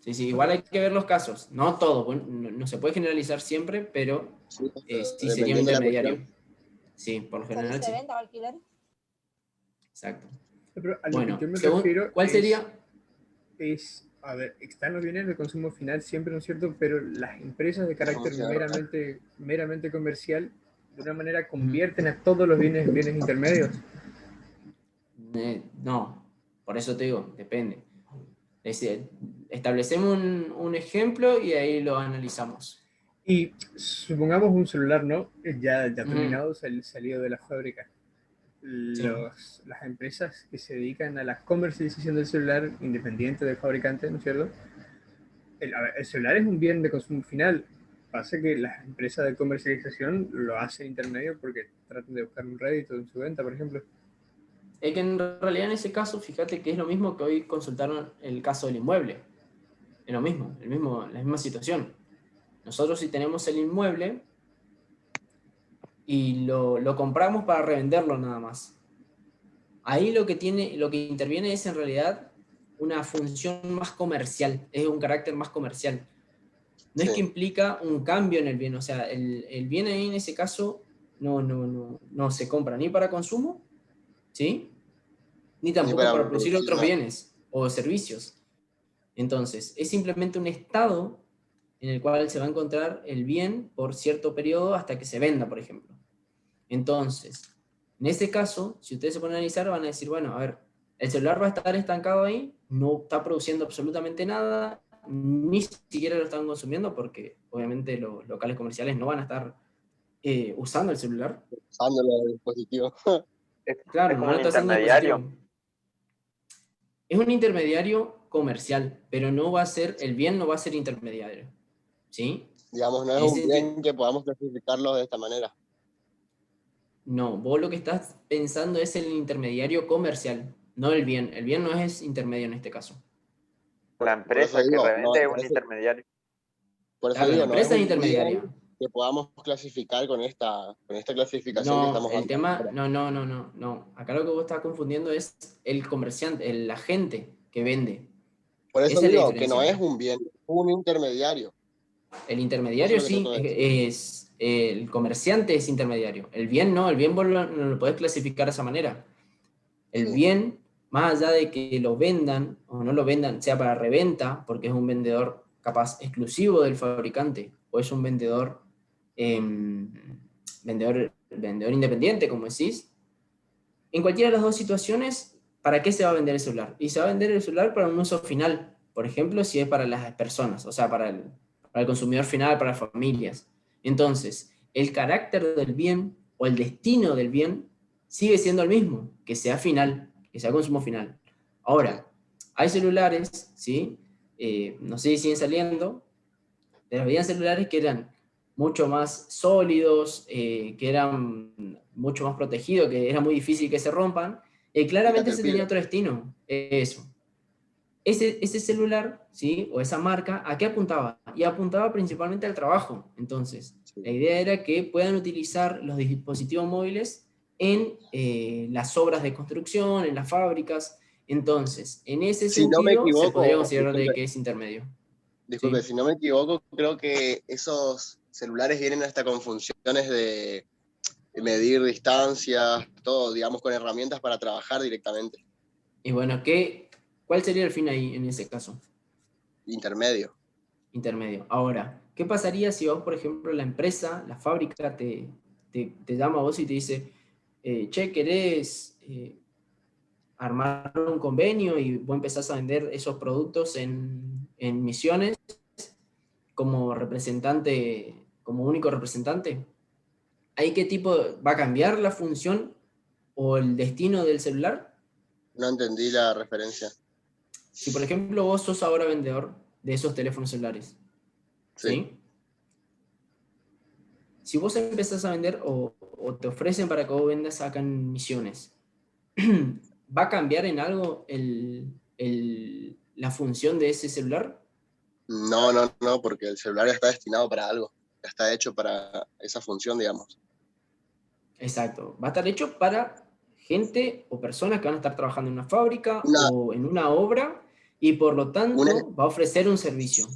Sí, igual hay que ver los casos. No todo, bueno, no se puede generalizar siempre, pero sí sería un intermediario. Sí, por lo general ¿Servicio sí. de venta o alquiler? Exacto. Pero a lo Bueno, que yo me refiero ¿cuál sería? A ver, están los bienes de consumo final siempre, ¿no es cierto? Pero las empresas de carácter meramente comercial, de una manera convierten a todos los bienes en bienes intermedios. No, por eso te digo, depende. Es decir, establecemos un ejemplo y ahí lo analizamos. Y supongamos un celular, ¿no? Ya terminado, salido de la fábrica. Las empresas que se dedican a la comercialización del celular, independiente del fabricante, ¿no es cierto? El celular es un bien de consumo final. Pasa que las empresas de comercialización lo hacen intermedio porque tratan de buscar un rédito en su venta, por ejemplo. Es que en realidad en ese caso, fíjate que es lo mismo que hoy consultaron el caso del inmueble. Es lo mismo, la misma situación. Nosotros si tenemos el inmueble y lo compramos para revenderlo nada más. Ahí lo que interviene es en realidad una función más comercial, es un carácter más comercial. No es que implica un cambio en el bien, o sea, el bien ahí en ese caso no se compra ni para consumo, ¿sí? Ni tampoco para producir otros bienes o servicios. Entonces, es simplemente un estado en el cual se va a encontrar el bien por cierto periodo hasta que se venda, por ejemplo. Entonces, en ese caso, si ustedes se ponen a analizar, van a decir, bueno, a ver, el celular va a estar estancado ahí, no está produciendo absolutamente nada, ni siquiera lo están consumiendo, porque obviamente los locales comerciales no van a estar usando el celular. Usando el dispositivo. Claro, es como no un está usando el intermediario. dispositivo. Es un intermediario comercial, pero no va a ser, el bien no va a ser intermediario. ¿Sí? Digamos, no es un bien que podamos clasificarlo de esta manera. No, vos lo que estás pensando es el intermediario comercial, no el bien. El bien no es intermedio en este caso. La empresa que revende es un intermediario. Por eso claro, digo, la empresa es intermediaria. Que podamos clasificar con esta clasificación que estamos el tema, no. Acá lo que vos estás confundiendo es el comerciante, el agente que vende. Por eso digo que no es un bien, es un intermediario. El intermediario sí, el comerciante es intermediario. El bien no, el bien vos no lo podés clasificar de esa manera. El bien, más allá de que lo vendan o no lo vendan, sea para reventa, porque es un vendedor capaz exclusivo del fabricante, o es un vendedor, vendedor independiente, como decís, en cualquiera de las dos situaciones, ¿para qué se va a vender el celular? Y se va a vender el celular para un uso final, por ejemplo, si es para las personas, o sea, para el consumidor final, para las familias. Entonces, el carácter del bien o el destino del bien sigue siendo el mismo, que sea final, que sea consumo final. Ahora, hay celulares, ¿sí? No sé si siguen saliendo, pero había celulares que eran mucho más sólidos, que eran mucho más protegidos, que era muy difícil que se rompan, claramente se tenía otro destino, eso. Ese celular, ¿sí? O esa marca, ¿a qué apuntaba? Y apuntaba principalmente al trabajo. Entonces, la idea era que puedan utilizar los dispositivos móviles en las obras de construcción, en las fábricas. Entonces, en ese Si no me sentido, se equivoco, podría considerar de disculpe, que es intermedio. disculpe, Sí. si no me equivoco, creo que esos celulares vienen hasta con funciones de medir distancias, todo, digamos, con herramientas para trabajar directamente. Y bueno, ¿cuál sería el fin ahí en ese caso? Intermedio. Intermedio. Ahora, ¿qué pasaría si vos, por ejemplo, la empresa, la fábrica, te llama a vos y te dice, che, ¿querés armar un convenio y vos empezás a vender esos productos en Misiones como representante, como único representante? ¿Ahí qué tipo, va a cambiar la función o el destino del celular? No entendí la referencia. Si, por ejemplo, vos sos ahora vendedor de esos teléfonos celulares, ¿sí? Si vos empezás a vender o te ofrecen para que vos vendas acá en Misiones, ¿va a cambiar en algo la función de ese celular? No, porque el celular ya está destinado para algo. Ya está hecho para esa función, digamos. Exacto. Va a estar hecho para gente o personas que van a estar trabajando en una fábrica o en una obra y por lo tanto va a ofrecer un servicio.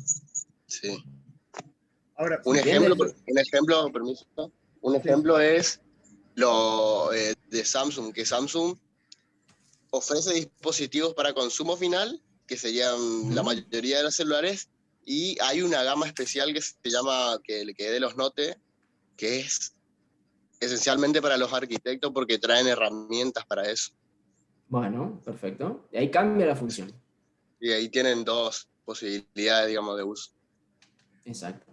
Sí. Ahora, un ejemplo es lo de Samsung, que Samsung ofrece dispositivos para consumo final, que serían la mayoría de los celulares, y hay una gama especial que se llama, que de los Note, que es esencialmente para los arquitectos porque traen herramientas para eso. Bueno, perfecto. Y ahí cambia la función. Y ahí tienen dos posibilidades, digamos, de uso. Exacto.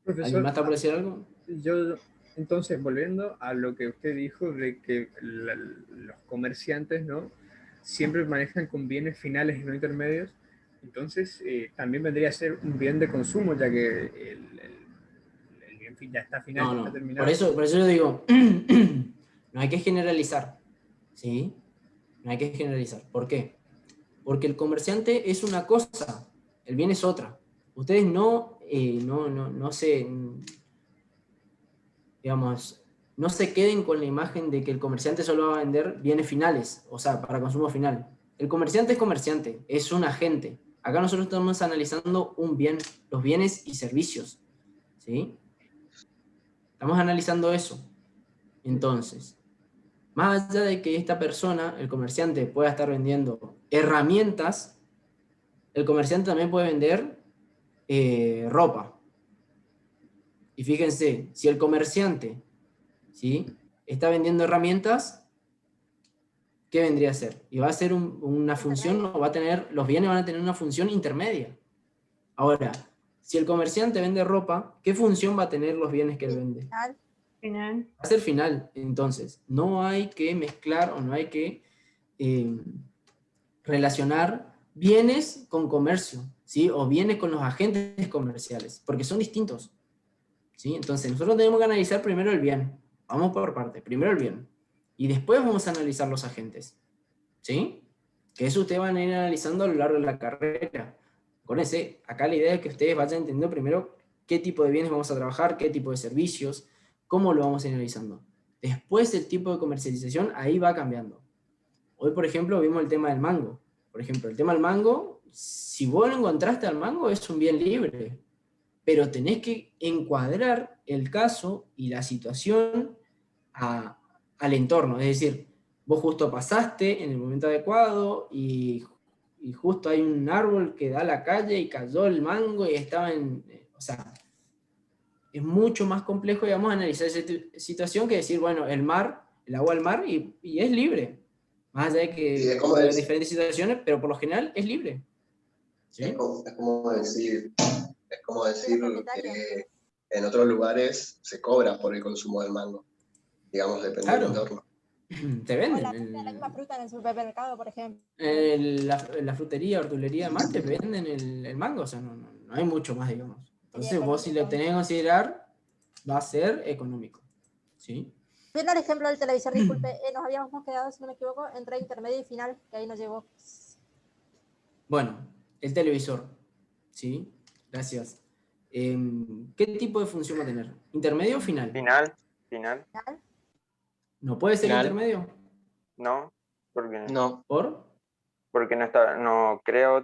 Profesor, ¿Alguien más está por decir algo? Yo, entonces, volviendo a lo que usted dijo de que los comerciantes, ¿no?, siempre manejan con bienes finales y no intermedios, entonces también vendría a ser un bien de consumo, ya que el bien ya está final, ya está terminado. Por eso yo digo, no hay que generalizar, ¿sí? No hay que generalizar. ¿Por qué? Porque el comerciante es una cosa, el bien es otra. Ustedes no se, digamos, no se queden con la imagen de que el comerciante solo va a vender bienes finales, o sea, para consumo final. El comerciante es comerciante, es un agente. Acá nosotros estamos analizando un bien, los bienes y servicios, ¿sí? Estamos analizando eso. Entonces, más allá de que esta persona, el comerciante, pueda estar vendiendo herramientas, el comerciante también puede vender ropa. Y fíjense, si el comerciante, ¿sí?, está vendiendo herramientas, ¿qué vendría a ser? Y va a ser una función, o va a tener, los bienes van a tener una función intermedia. Ahora, si el comerciante vende ropa, ¿qué función va a tener los bienes que él vende? Final. Va a ser final. Entonces, no hay que mezclar o no hay que relacionar bienes con comercio, ¿sí? O bienes con los agentes comerciales, porque son distintos, ¿sí? Entonces, nosotros tenemos que analizar primero el bien. Vamos por parte. Primero el bien. Y después vamos a analizar los agentes, ¿sí? Que eso ustedes van a ir analizando a lo largo de la carrera. Acuérdense, acá la idea es que ustedes vayan entendiendo primero qué tipo de bienes vamos a trabajar, qué tipo de servicios, cómo lo vamos a ir analizando. Después el tipo de comercialización ahí va cambiando. Hoy, por ejemplo, vimos el tema del mango. Por ejemplo, el tema del mango, si vos lo encontraste al mango, es un bien libre. Pero tenés que encuadrar el caso y la situación al entorno. Es decir, vos justo pasaste en el momento adecuado y justo hay un árbol que da a la calle y cayó el mango y estaba en... O sea, es mucho más complejo, digamos, analizar esa situación que decir, bueno, el agua al mar y es libre. Más allá de que puede haber diferentes situaciones, pero por lo general es libre. ¿Sí? Es como decir que en otros lugares se cobra por el consumo del mango. Digamos, depende del entorno. Te venden. O la misma fruta en el supermercado, por ejemplo. La frutería, hortulería, además te venden el mango, o sea, no hay mucho más, digamos. Entonces vos si lo tenés que considerar, va a ser económico. ¿Sí? Viendo el ejemplo del televisor, disculpe, nos habíamos quedado, si no me equivoco, entre intermedio y final, que ahí nos llevó. Bueno, el televisor, ¿sí? Gracias. ¿Qué tipo de función va a tener? ¿Intermedio o final? Final. ¿No puede ser intermedio? No, porque no. ¿Por? Porque no crea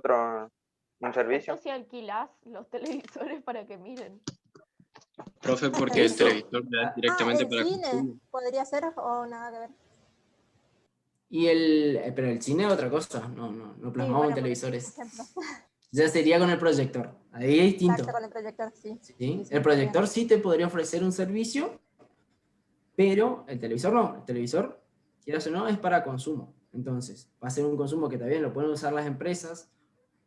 un servicio. Si alquilás los televisores para que miren. Profe, porque el televisor da directamente para cine consumo. podría ser o nada que ver. Pero el cine es otra cosa, no plasmamos en televisores. Ya sería con el proyector, ahí es distinto. Exacto, con el proyector, sí. ¿Sí? El proyector sí te podría ofrecer un servicio, pero el televisor no. El televisor, quieras o no, es para consumo. Entonces, va a ser un consumo que también lo pueden usar las empresas.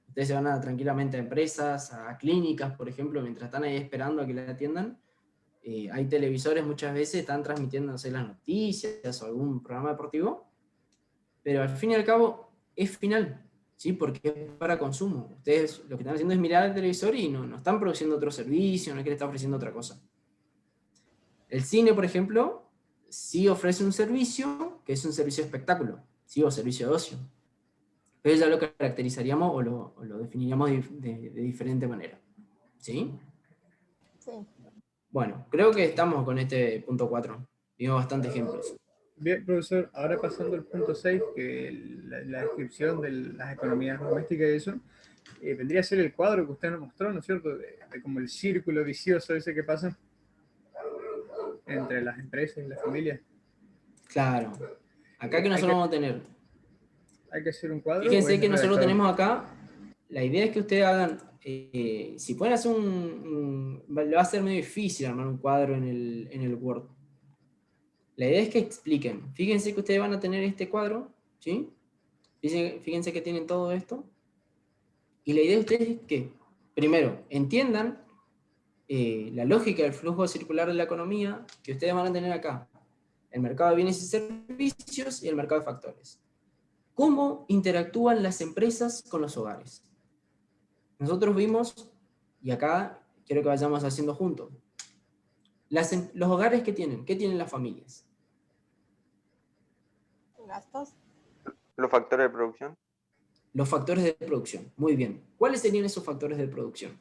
Ustedes se van tranquilamente a empresas, a clínicas, por ejemplo, mientras están ahí esperando a que le atiendan. Hay televisores muchas veces, están transmitiendo, no sé, las noticias o algún programa deportivo, pero al fin y al cabo es final, ¿sí? Porque es para consumo. Ustedes lo que están haciendo es mirar el televisor y no están produciendo otro servicio, no es que le están ofreciendo otra cosa. El cine, por ejemplo, sí ofrece un servicio, que es un servicio de espectáculo, ¿sí? O servicio de ocio. Pero ya lo caracterizaríamos o lo definiríamos de diferente manera. ¿Sí? Sí. Bueno, creo que estamos con este punto 4. Vimos bastantes ejemplos. Bien, profesor, ahora pasando al punto 6, que la descripción de las economías domésticas y eso, vendría a ser el cuadro que usted nos mostró, ¿no es cierto? De como el círculo vicioso ese que pasa entre las empresas y las familias. Claro. Acá que nosotros vamos a tener. Hay que hacer un cuadro. Fíjense que nosotros tenemos acá, la idea es que ustedes hagan, si pueden hacer le va a ser medio difícil armar un cuadro en el Word. La idea es que expliquen. Fíjense que ustedes van a tener este cuadro, ¿sí? Fíjense que tienen todo esto. Y la idea de ustedes es que, primero, entiendan la lógica del flujo circular de la economía que ustedes van a tener acá. El mercado de bienes y servicios y el mercado de factores. ¿Cómo interactúan las empresas con los hogares? Nosotros vimos, y acá quiero que vayamos haciendo juntos, los hogares ¿qué tienen las familias? Gastos. ¿Los factores de producción? Los factores de producción, muy bien. ¿Cuáles serían esos factores de producción?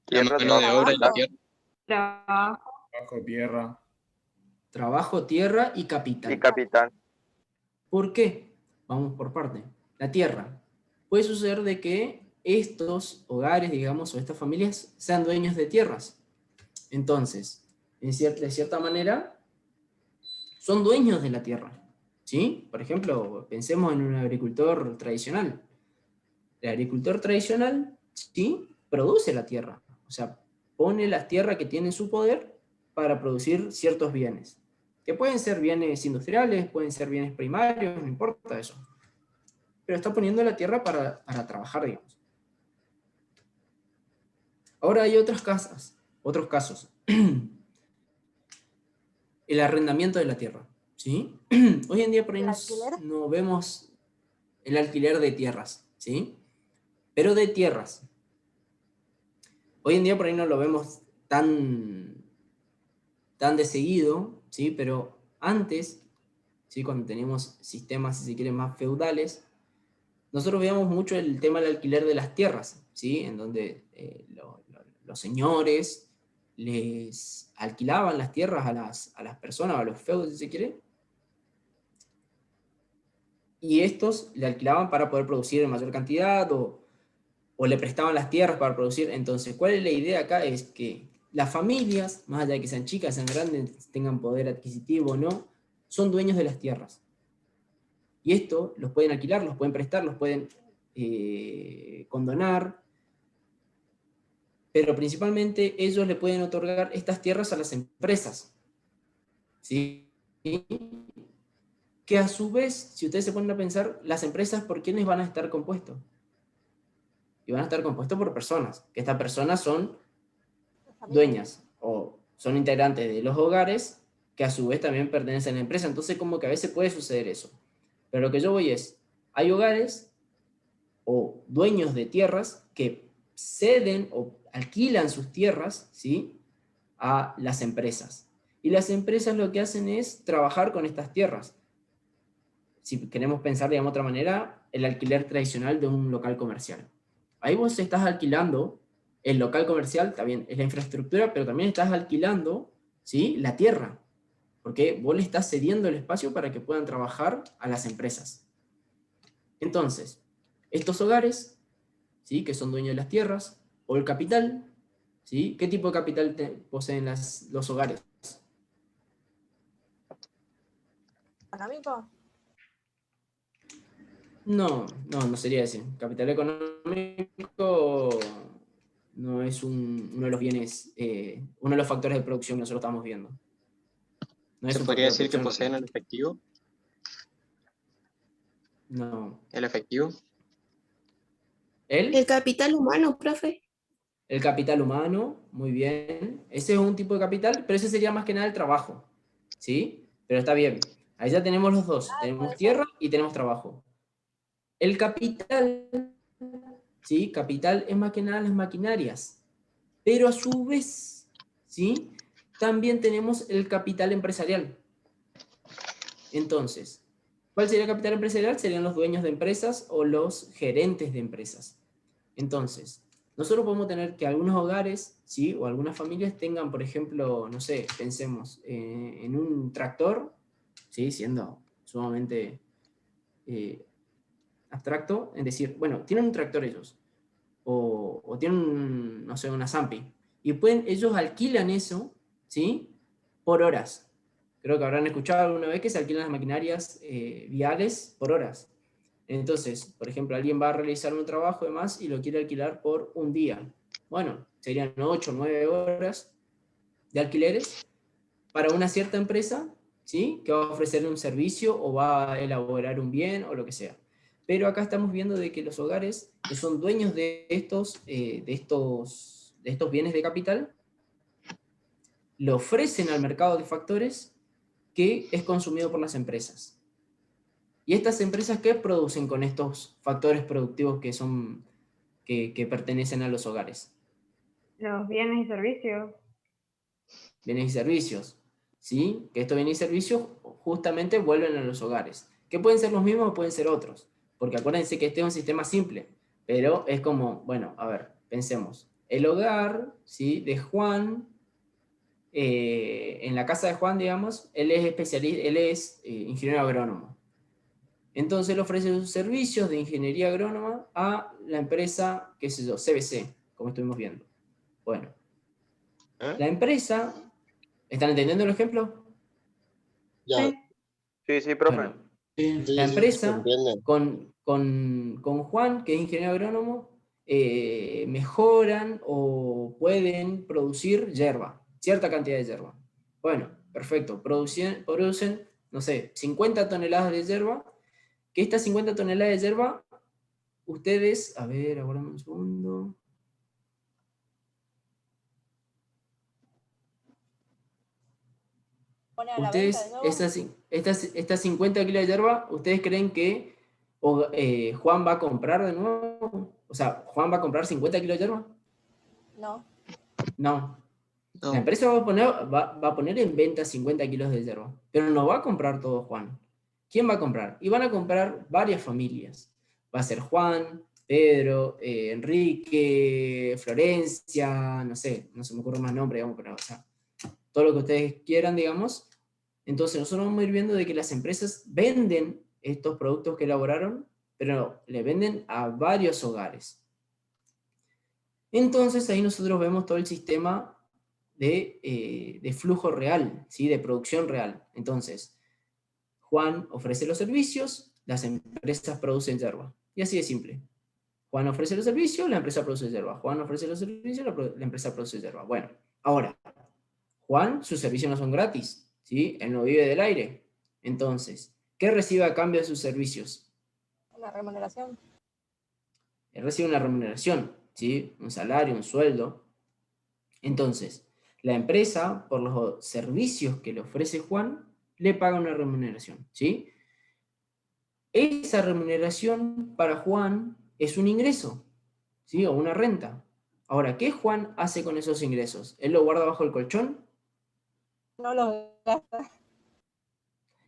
La mano de obra y la tierra. Trabajo, tierra. Trabajo, tierra y capital. Y capital. ¿Por qué? Vamos por parte. La tierra. Puede suceder de que estos hogares, digamos, o estas familias sean dueños de tierras. Entonces, de cierta manera, son dueños de la tierra. ¿Sí? Por ejemplo, pensemos en un agricultor tradicional. El agricultor tradicional, ¿sí? Produce la tierra. O sea, pone la tierra que tiene en su poder para producir ciertos bienes. Que pueden ser bienes industriales, pueden ser bienes primarios, no importa eso. Pero está poniendo la tierra para trabajar, digamos. Ahora hay otros casos. El arrendamiento de la tierra, ¿sí? Hoy en día por ahí no vemos el alquiler de tierras, ¿sí? Pero de tierras. Hoy en día por ahí no lo vemos tan de seguido, ¿sí? Pero antes, ¿sí? Cuando teníamos sistemas, si se quieren, más feudales, nosotros veíamos mucho el tema del alquiler de las tierras, ¿sí? En donde los señores les alquilaban las tierras a las personas, a los feudos, si se quiere, y estos le alquilaban para poder producir en mayor cantidad, o le prestaban las tierras para producir. Entonces, ¿cuál es la idea acá? Es que las familias, más allá de que sean chicas, sean grandes, tengan poder adquisitivo o no, son dueños de las tierras. Y esto los pueden alquilar, los pueden prestar, los pueden condonar. pero principalmente ellos le pueden otorgar estas tierras a las empresas, ¿sí? Que a su vez, si ustedes se ponen a pensar, las empresas, ¿por quiénes van a estar compuestos? Y van a estar compuestos por personas, que estas personas son dueñas, o son integrantes de los hogares, que a su vez también pertenecen a la empresa. Entonces como que a veces puede suceder eso. Pero lo que yo voy es, hay hogares o dueños de tierras que ceden o alquilan sus tierras, ¿sí?, a las empresas. Y las empresas lo que hacen es trabajar con estas tierras. Si queremos pensar de otra manera, el alquiler tradicional de un local comercial. Ahí vos estás alquilando el local comercial, está bien, es la infraestructura, pero también estás alquilando, ¿sí?, la tierra, porque vos le estás cediendo el espacio para que puedan trabajar a las empresas. Entonces, estos hogares, ¿sí?, que son dueños de las tierras, o el capital, ¿sí?, ¿qué tipo de capital poseen los hogares? ¿Económico? No sería ese. Capital económico no es uno de los bienes, uno de los factores de producción que nosotros estamos viendo. No es ¿Se un podría factor de decir que producción. poseen el efectivo? No. ¿El efectivo? El capital humano, profe. El capital humano, muy bien. Ese es un tipo de capital, pero ese sería más que nada el trabajo, ¿sí? Pero está bien. Ahí ya tenemos los dos. Tenemos tierra y tenemos trabajo. El capital, ¿sí? Capital es más que nada las maquinarias. Pero a su vez, ¿sí?, también tenemos el capital empresarial. Entonces, ¿cuál sería el capital empresarial? Serían los dueños de empresas o los gerentes de empresas. Entonces, nosotros podemos tener que algunos hogares, ¿sí?, o algunas familias tengan, por ejemplo, no sé, pensemos en un tractor, ¿sí?, siendo sumamente abstracto, en decir, bueno, tienen un tractor ellos, o tienen, no sé, una Zampi, y ellos alquilan eso, ¿sí?, por horas. Creo que habrán escuchado alguna vez que se alquilan las maquinarias viales por horas. Entonces, por ejemplo, alguien va a realizar un trabajo y demás y lo quiere alquilar por un día. Bueno, serían 8 o 9 horas de alquileres para una cierta empresa, ¿sí?, que va a ofrecerle un servicio o va a elaborar un bien o lo que sea. Pero acá estamos viendo de que los hogares que son dueños de estos bienes de capital le ofrecen al mercado de factores que es consumido por las empresas. ¿Y estas empresas qué producen con estos factores productivos que pertenecen a los hogares? Los bienes y servicios. Bienes y servicios, ¿sí? Que estos bienes y servicios justamente vuelven a los hogares. Que pueden ser los mismos o pueden ser otros. Porque acuérdense que este es un sistema simple, pero es como, bueno, a ver, pensemos. El hogar, ¿sí?, de Juan, en la casa de Juan, digamos, él es especialista, él es ingeniero agrónomo. Entonces él ofrece sus servicios de ingeniería agrónoma a la empresa, qué sé yo, CBC, como estuvimos viendo. Bueno, la empresa, ¿están entendiendo el ejemplo? Ya. Sí, profe. Bueno, la empresa con Juan, que es ingeniero agrónomo, mejoran o pueden producir yerba, cierta cantidad de yerba. Bueno, perfecto, producen, no sé, 50 toneladas de yerba, que estas 50 toneladas de yerba, ustedes, a ver, aguardame un segundo. Ustedes, estas 50 kilos de yerba, ¿ustedes creen que Juan va a comprar de nuevo? O sea, ¿Juan va a comprar 50 kilos de yerba? No. No. La empresa va a poner en venta 50 kilos de yerba, pero no va a comprar todo Juan. ¿Quién va a comprar? Y van a comprar varias familias. Va a ser Juan, Pedro, Enrique, Florencia, no sé, no se me ocurre más nombre, digamos, pero o sea, todo lo que ustedes quieran, digamos. Entonces nosotros vamos a ir viendo de que las empresas venden estos productos que elaboraron, pero le venden a varios hogares. Entonces ahí nosotros vemos todo el sistema de flujo real, ¿sí?, de producción real. Entonces, Juan ofrece los servicios, las empresas producen yerba. Y así de simple. Juan ofrece los servicios, la empresa produce yerba. Juan ofrece los servicios, la empresa produce yerba. Bueno, ahora, Juan, sus servicios no son gratis, ¿sí? Él no vive del aire. Entonces, ¿qué recibe a cambio de sus servicios? Una remuneración. Él recibe una remuneración, ¿sí? Un salario, un sueldo. Entonces, la empresa, por los servicios que le ofrece Juan, le paga una remuneración, ¿sí? Esa remuneración para Juan es un ingreso, ¿sí? O una renta. Ahora, ¿qué Juan hace con esos ingresos? ¿Él lo guarda bajo el colchón? No lo gasta.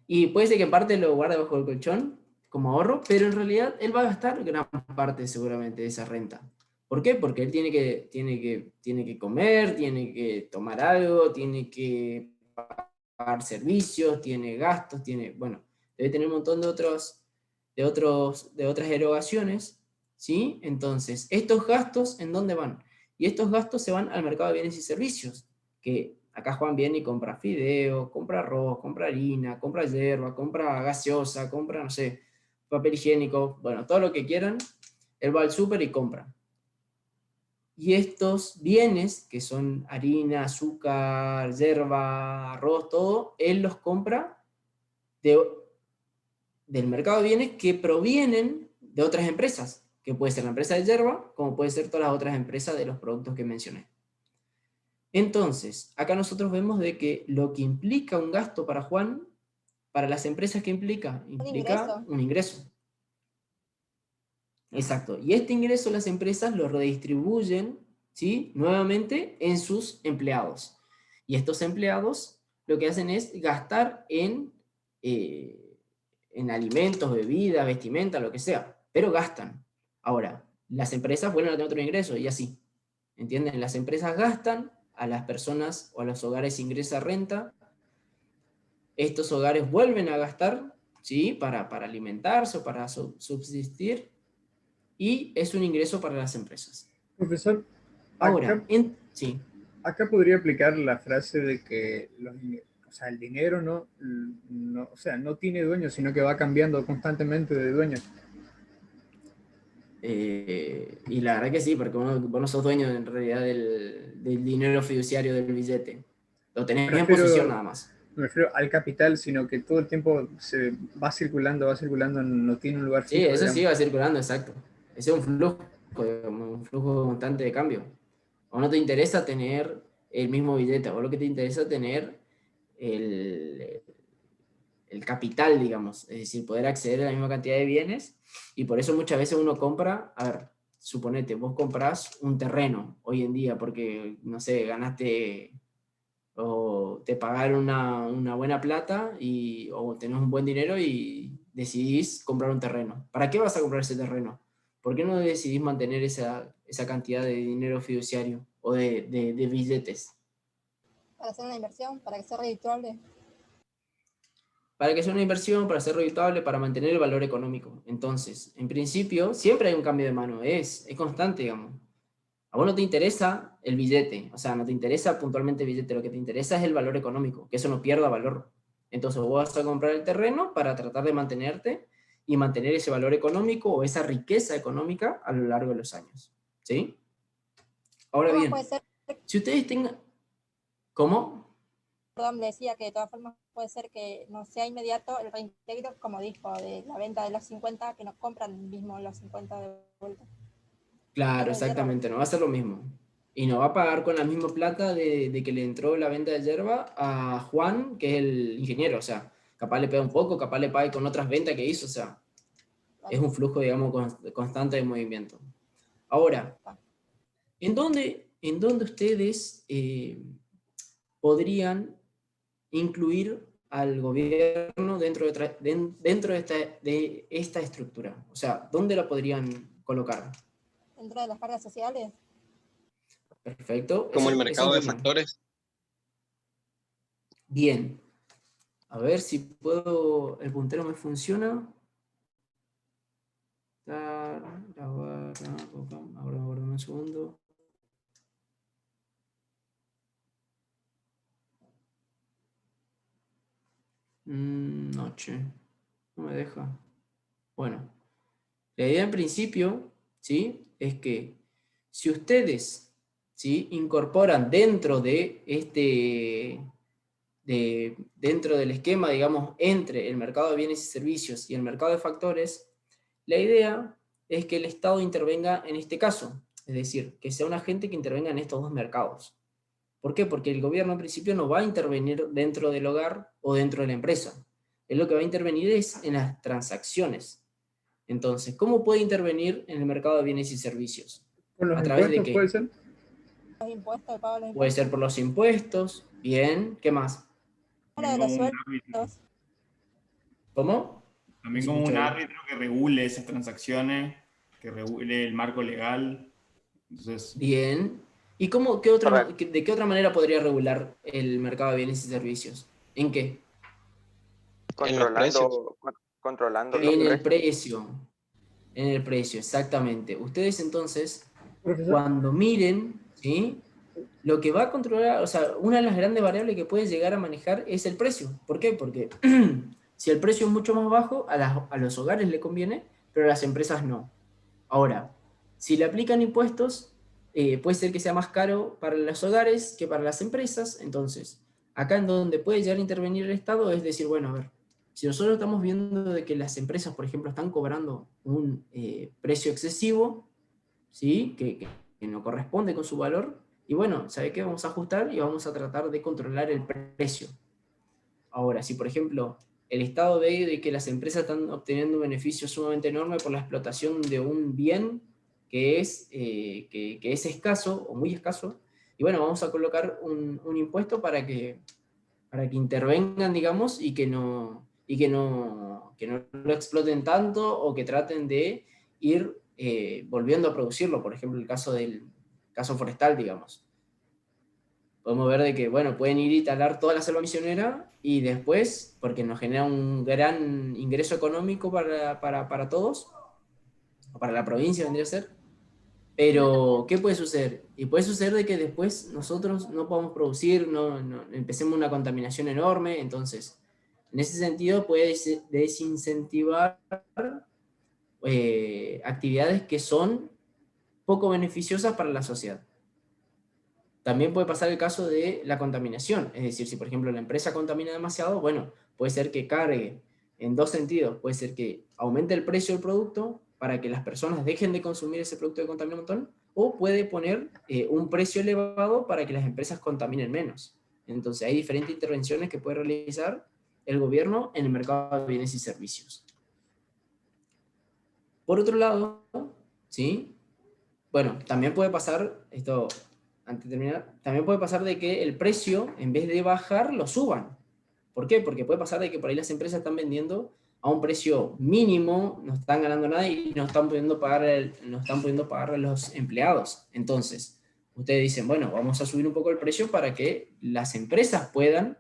Y puede ser que en parte lo guarde bajo el colchón como ahorro, pero en realidad él va a gastar gran parte seguramente de esa renta. ¿Por qué? Porque él tiene que comer, tiene que tomar algo, tiene que pagar servicios, tiene gastos, bueno, debe tener un montón de otras erogaciones, ¿sí? Entonces, estos gastos, ¿en dónde van? Y estos gastos se van al mercado de bienes y servicios, que acá Juan viene y compra fideo, compra arroz, compra harina, compra yerba, compra gaseosa, compra, no sé, papel higiénico, bueno, todo lo que quieran, él va al súper y compra. Y estos bienes, que son harina, azúcar, yerba, arroz, todo, él los compra del mercado de bienes que provienen de otras empresas, que puede ser la empresa de yerba, como puede ser todas las otras empresas de los productos que mencioné. Entonces, acá nosotros vemos de que lo que implica un gasto para Juan, para las empresas que implica un ingreso. Exacto. Y este ingreso las empresas lo redistribuyen, ¿sí? Nuevamente en sus empleados. Y estos empleados lo que hacen es gastar en alimentos, bebidas, vestimenta, lo que sea. Pero gastan. Ahora, las empresas vuelven a tener otro ingreso y así. ¿Entienden? Las empresas gastan, a las personas o a los hogares ingresa renta, estos hogares vuelven a gastar, ¿sí? Para alimentarse o para subsistir, y es un ingreso para las empresas. Profesor, ahora, sí. Acá podría aplicar la frase de que el dinero no tiene dueño, sino que va cambiando constantemente de dueño. Y la verdad que sí, porque vos no sos dueño en realidad del dinero fiduciario del billete. Lo tenés en posición nada más. No me refiero al capital, sino que todo el tiempo se va circulando, no tiene un lugar fijo. Sí, eso sí va circulando, exacto. Ese es un flujo constante de cambio. O no te interesa tener el mismo billete, o lo que te interesa tener el capital, digamos, es decir, poder acceder a la misma cantidad de bienes, y por eso muchas veces uno compra, a ver, suponete, vos comprás un terreno hoy en día porque, no sé, ganaste o te pagaron una buena plata o tenés un buen dinero y decidís comprar un terreno. ¿Para qué vas a comprar ese terreno? ¿Por qué no decidís mantener esa cantidad de dinero fiduciario o de billetes? Para hacer una inversión, para que sea redituable. Para que sea una inversión, para ser redituable, para mantener el valor económico. Entonces, en principio, siempre hay un cambio de mano, es constante, digamos. A vos no te interesa el billete, o sea, no te interesa puntualmente el billete, lo que te interesa es el valor económico, que eso no pierda valor. Entonces vos vas a comprar el terreno para tratar de mantenerte y mantener ese valor económico o esa riqueza económica a lo largo de los años. ¿Sí? Ahora bien, si ustedes tengan... ¿Cómo? Perdón, le decía que de todas formas puede ser que no sea inmediato el reintegro, como dijo, de la venta de los 50, que nos compran mismo los 50 de vuelta. Claro, exactamente, no va a ser lo mismo. Y no va a pagar con la misma plata de que le entró la venta de yerba a Juan, que es el ingeniero, o sea, capaz le pega un poco, capaz le pague con otras ventas que hizo, o sea, es un flujo, digamos, constante de movimiento. Ahora, ¿en dónde ustedes podrían incluir al gobierno dentro de esta estructura? O sea, ¿dónde la podrían colocar? ¿Dentro de las cargas sociales? Perfecto. Como el mercado de factores. Bien. A ver si puedo... El puntero me funciona. Ahora un segundo. Noche. No me deja. Bueno. La idea en principio, ¿sí? Es que si ustedes, ¿sí?, incorporan dentro de dentro del esquema, digamos, entre el mercado de bienes y servicios y el mercado de factores, la idea es que el Estado intervenga en este caso, es decir, que sea un agente que intervenga en estos dos mercados. ¿Por qué? Porque el gobierno en principio no va a intervenir dentro del hogar o dentro de la empresa. Él lo que va a intervenir es en las transacciones. Entonces, ¿cómo puede intervenir en el mercado de bienes y servicios? ¿Por los ¿A través de impuestos qué? puede ser? Los impuestos, el pago de los Puede impuestos. ser por los impuestos, bien, ¿qué más? Uno de los sueldos. ¿Cómo? También No se como un escucha bien. árbitro que regule esas transacciones, que regule el marco legal. Entonces, Bien. ¿Y de qué otra manera podría regular el mercado de bienes y servicios? ¿En qué? Controlando los En el precios. precio. En el precio, exactamente. Ustedes entonces, Profesor. cuando miren, ¿sí?, lo que va a controlar, o sea, una de las grandes variables que puede llegar a manejar es el precio. ¿Por qué? Porque si el precio es mucho más bajo, a los hogares le conviene, pero a las empresas no. Ahora, si le aplican impuestos, puede ser que sea más caro para los hogares que para las empresas. Entonces, acá en donde puede llegar a intervenir el Estado es decir, bueno, a ver, si nosotros estamos viendo de que las empresas, por ejemplo, están cobrando un precio excesivo, ¿sí?, que no corresponde con su valor, y bueno, ¿sabe qué? Vamos a ajustar y vamos a tratar de controlar el precio. Ahora, si por ejemplo el Estado ve de que las empresas están obteniendo un beneficio sumamente enorme por la explotación de un bien que es escaso o muy escaso, y bueno, vamos a colocar un impuesto para que intervengan, digamos, y que no lo exploten tanto o que traten de ir volviendo a producirlo. Por ejemplo, el caso forestal, digamos. Podemos ver de que, bueno, pueden ir y talar toda la selva misionera y después, porque nos genera un gran ingreso económico para todos, o para la provincia vendría a ser, pero ¿qué puede suceder? Y puede suceder de que después nosotros no podamos producir, empecemos una contaminación enorme. Entonces, en ese sentido puede desincentivar actividades que son poco beneficiosas para la sociedad. También puede pasar el caso de la contaminación, es decir, si por ejemplo la empresa contamina demasiado, bueno, puede ser que cargue en dos sentidos, puede ser que aumente el precio del producto para que las personas dejen de consumir ese producto que contamina un montón, o puede poner un precio elevado para que las empresas contaminen menos. Entonces hay diferentes intervenciones que puede realizar el gobierno en el mercado de bienes y servicios. Por otro lado, ¿sí? Bueno, también puede pasar, esto antes de terminar, también puede pasar de que el precio, en vez de bajar, lo suban. ¿Por qué? Porque puede pasar de que por ahí las empresas están vendiendo a un precio mínimo, no están ganando nada y no están pudiendo pagar a los empleados. Entonces, ustedes dicen, bueno, vamos a subir un poco el precio para que las empresas puedan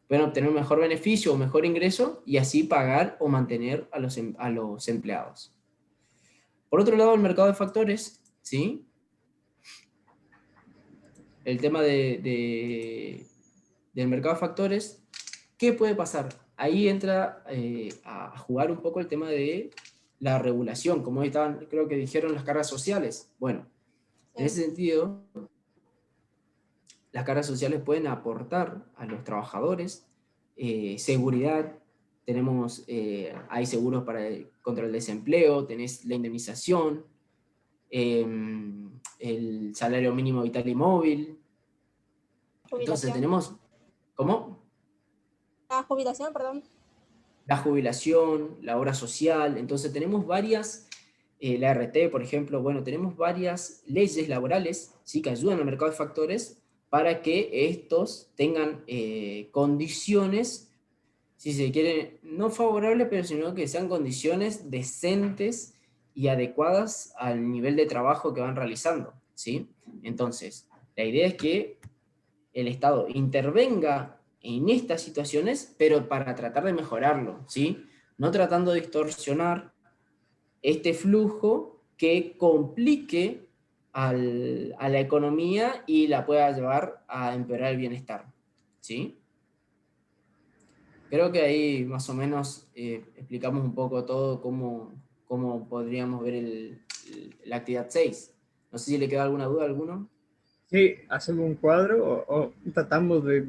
obtener un mejor beneficio o mejor ingreso y así pagar o mantener a los empleados. Por otro lado, el mercado de factores, ¿sí? El tema del mercado de factores, ¿qué puede pasar? Ahí entra a jugar un poco el tema de la regulación, como estaban, creo que dijeron, las cargas sociales. Bueno, en ese sentido, las cargas sociales pueden aportar a los trabajadores seguridad. Hay seguros contra el desempleo, tenés la indemnización, el salario mínimo vital y móvil. Entonces tenemos, ¿cómo? La jubilación, perdón. La jubilación, la obra social. Entonces tenemos varias, la RT, por ejemplo, bueno, tenemos varias leyes laborales, ¿sí?, que ayudan al mercado de factores para que estos tengan condiciones, si se quiere, no favorables, pero sino que sean condiciones decentes y adecuadas al nivel de trabajo que van realizando, ¿sí? Entonces, la idea es que el Estado intervenga en estas situaciones, pero para tratar de mejorarlo, ¿sí? No tratando de distorsionar este flujo que complique a la economía y la pueda llevar a empeorar el bienestar, ¿sí? Creo que ahí más o menos explicamos un poco todo cómo cómo podríamos ver la actividad 6. No sé si le queda alguna duda a alguno. Sí, hacemos un cuadro o tratamos de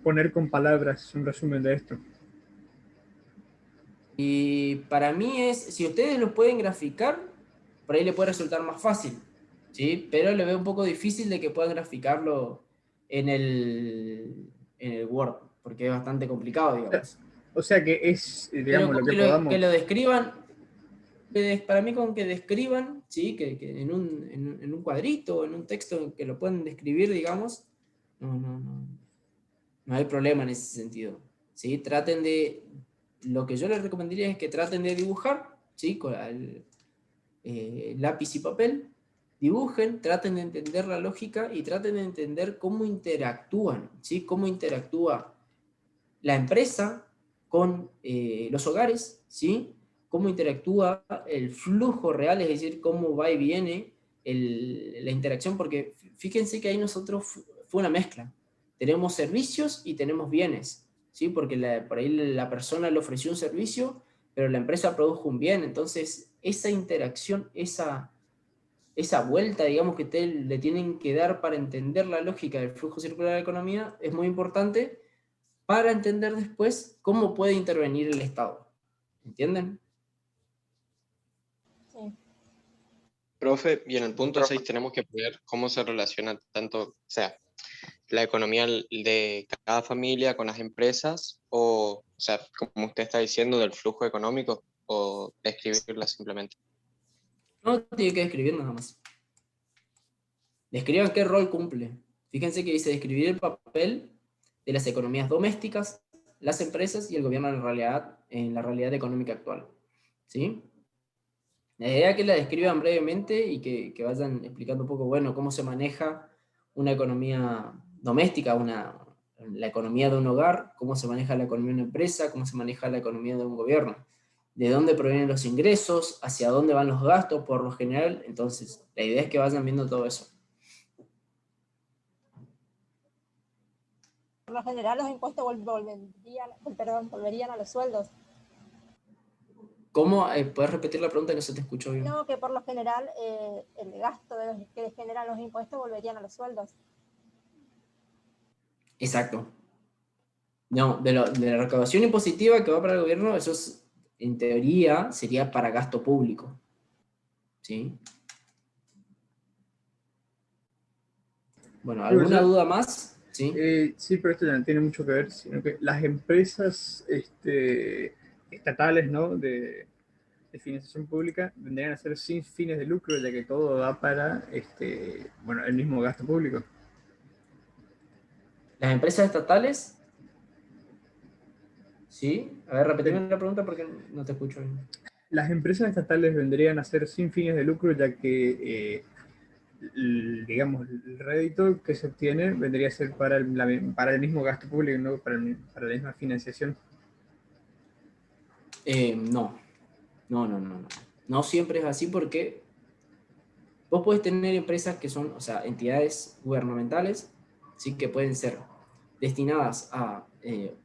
poner con palabras un resumen de esto. Y para mí si ustedes lo pueden graficar, por ahí le puede resultar más fácil, ¿sí? Pero le veo un poco difícil de que puedan graficarlo en el Word, porque es bastante complicado, digamos. O sea que es, digamos, lo que podamos... Que lo describan, para mí con que describan, ¿sí? Que en un cuadrito, en un texto, que lo puedan describir, digamos, no hay problema en ese sentido, ¿sí? Traten de... Lo que yo les recomendaría es que traten de dibujar, ¿sí? Con lápiz y papel, dibujen, traten de entender la lógica y traten de entender cómo interactúan, ¿sí? Cómo interactúa la empresa con los hogares, ¿sí? Cómo interactúa el flujo real, es decir, cómo va y viene la interacción, porque fíjense que ahí nosotros fue una mezcla. Tenemos servicios y tenemos bienes, ¿sí? Porque por ahí la persona le ofreció un servicio, pero la empresa produjo un bien. Entonces, esa interacción, esa vuelta, digamos, que le tienen que dar para entender la lógica del flujo circular de la economía es muy importante para entender después cómo puede intervenir el Estado. ¿Entienden? Sí. Profe, y en el punto 6 tenemos que ver cómo se relaciona tanto, o sea, la economía de cada familia con las empresas, o sea, como usted está diciendo, del flujo económico, o describirla simplemente. No tiene que describir nada más. Describan qué rol cumple. Fíjense que dice describir el papel de las economías domésticas, las empresas y el gobierno en la realidad económica actual. ¿Sí? La idea es que la describan brevemente y que vayan explicando un poco, bueno, cómo se maneja una economía doméstica, la economía de un hogar, cómo se maneja la economía de una empresa, cómo se maneja la economía de un gobierno, de dónde provienen los ingresos, hacia dónde van los gastos por lo general. Entonces, la idea es que vayan viendo todo eso. Por lo general los impuestos volverían a los sueldos. ¿Cómo? ¿Puedes repetir la pregunta? No se te escuchó bien. No, que por lo general el gasto que generan los impuestos volverían a los sueldos. Exacto. No, de la recaudación impositiva que va para el gobierno, eso en teoría sería para gasto público. ¿Sí? Bueno, ¿alguna duda más? ¿Sí? Sí, pero esto ya no tiene mucho que ver, sino que las empresas estatales, ¿no? de financiación pública vendrían a ser sin fines de lucro, ya que todo va para el mismo gasto público. Las empresas estatales, ¿sí? A ver, repetime la pregunta porque no te escucho bien. Las empresas estatales vendrían a ser sin fines de lucro, ya que digamos, el rédito que se obtiene vendría a ser para el mismo gasto público, no para la misma financiación. No siempre es así, porque vos podés tener empresas que son, o sea, entidades gubernamentales, ¿sí? Que pueden ser destinadas a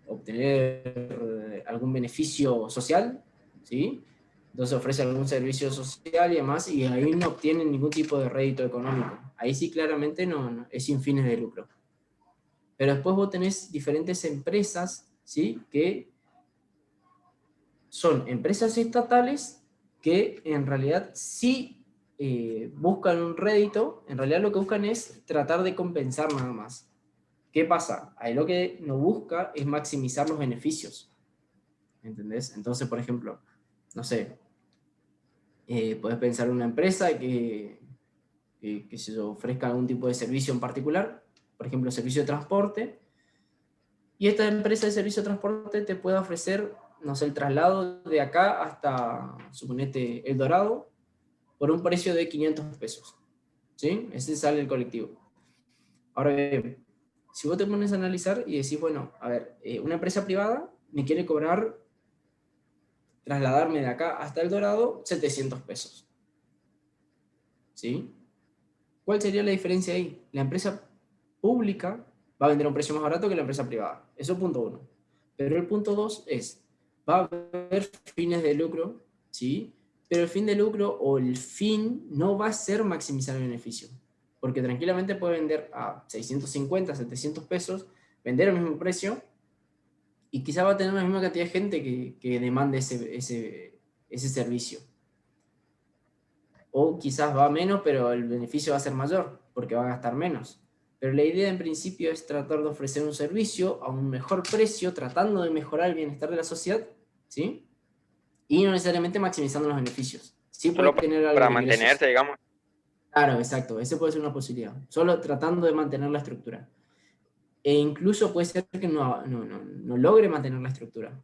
obtener algún beneficio social, ¿sí? Entonces ofrece algún servicio social y demás, y ahí no obtienen ningún tipo de rédito económico. Ahí sí claramente no es sin fines de lucro. Pero después vos tenés diferentes empresas, ¿sí? Que son empresas estatales que en realidad sí buscan un rédito. En realidad lo que buscan es tratar de compensar nada más. ¿Qué pasa? Ahí lo que no busca es maximizar los beneficios. ¿Entendés? Entonces, por ejemplo, no sé, podés pensar en una empresa que se ofrezca algún tipo de servicio en particular, por ejemplo, servicio de transporte, y esta empresa de servicio de transporte te puede ofrecer, no sé, el traslado de acá hasta, suponete, El Dorado, por un precio de 500 pesos. ¿Sí? Ese sale el colectivo. Ahora bien, si vos te pones a analizar y decís, bueno, a ver, una empresa privada me quiere cobrar trasladarme de acá hasta El Dorado 700 pesos. ¿Sí? ¿Cuál sería la diferencia ahí? La empresa pública va a vender a un precio más barato que la empresa privada. Eso es punto 1. Pero el punto 2 es, va a haber fines de lucro, ¿sí? pero el fin de lucro o el fin no va a ser maximizar el beneficio, porque tranquilamente puede vender a 650, 700 pesos, vender al mismo precio, y quizá va a tener la misma cantidad de gente que demande ese servicio. O quizás va menos, pero el beneficio va a ser mayor, porque va a gastar menos. Pero la idea en principio es tratar de ofrecer un servicio a un mejor precio, tratando de mejorar el bienestar de la sociedad, ¿sí? Y no necesariamente maximizando los beneficios. Sí Solo puede tener algo para de ingresos. mantenerte, digamos. Claro, exacto, ese puede ser una posibilidad. Solo tratando de mantener la estructura. E incluso puede ser que no logre mantener la estructura.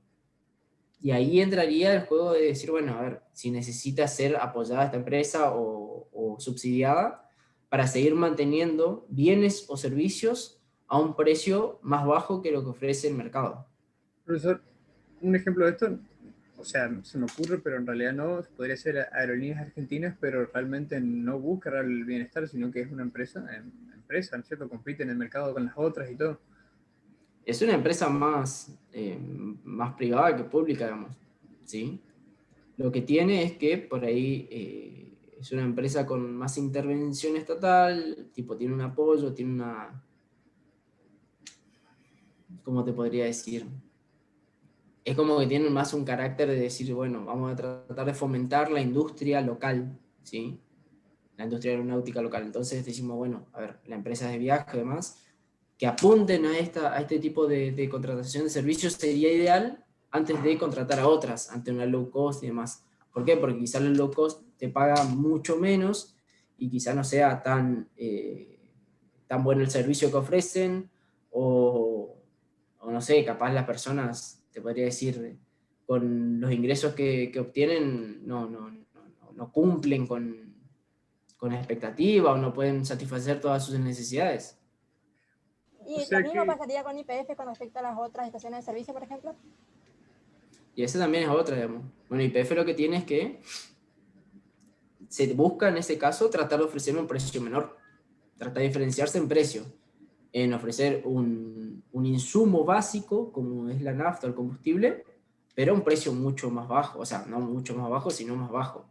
Y ahí entraría el juego de decir, bueno, a ver, si necesita ser apoyada esta empresa o subsidiada para seguir manteniendo bienes o servicios a un precio más bajo que lo que ofrece el mercado. Profesor, un ejemplo de esto, o sea, se me ocurre, pero en realidad no, podría ser Aerolíneas Argentinas, pero realmente no busca el bienestar, sino que es una empresa, ¿no es cierto? Compite en el mercado con las otras y todo. Es una empresa más privada que pública, digamos, ¿sí? Lo que tiene es que por ahí es una empresa con más intervención estatal, tipo tiene un apoyo, tiene una... ¿Cómo te podría decir? Es como que tienen más un carácter de decir, bueno, vamos a tratar de fomentar la industria local, ¿sí? La industria aeronáutica local. Entonces decimos, bueno, a ver, la empresa de viaje, además, que apunten a este tipo de contratación de servicios sería ideal antes de contratar a otras, ante una low cost y demás. ¿Por qué? Porque quizás el low cost te paga mucho menos y quizás no sea tan bueno el servicio que ofrecen, o no sé, capaz las personas, te podría decir, con los ingresos que obtienen no cumplen con la expectativa o no pueden satisfacer todas sus necesidades. ¿Y lo mismo pasaría con YPF con respecto a las otras estaciones de servicio, por ejemplo? Y esa también es otra, digamos. Bueno, YPF lo que tiene es que se busca en ese caso tratar de ofrecer un precio menor, tratar de diferenciarse en precio, en ofrecer un insumo básico como es la nafta o el combustible, pero a un precio mucho más bajo, o sea, no mucho más bajo, sino más bajo.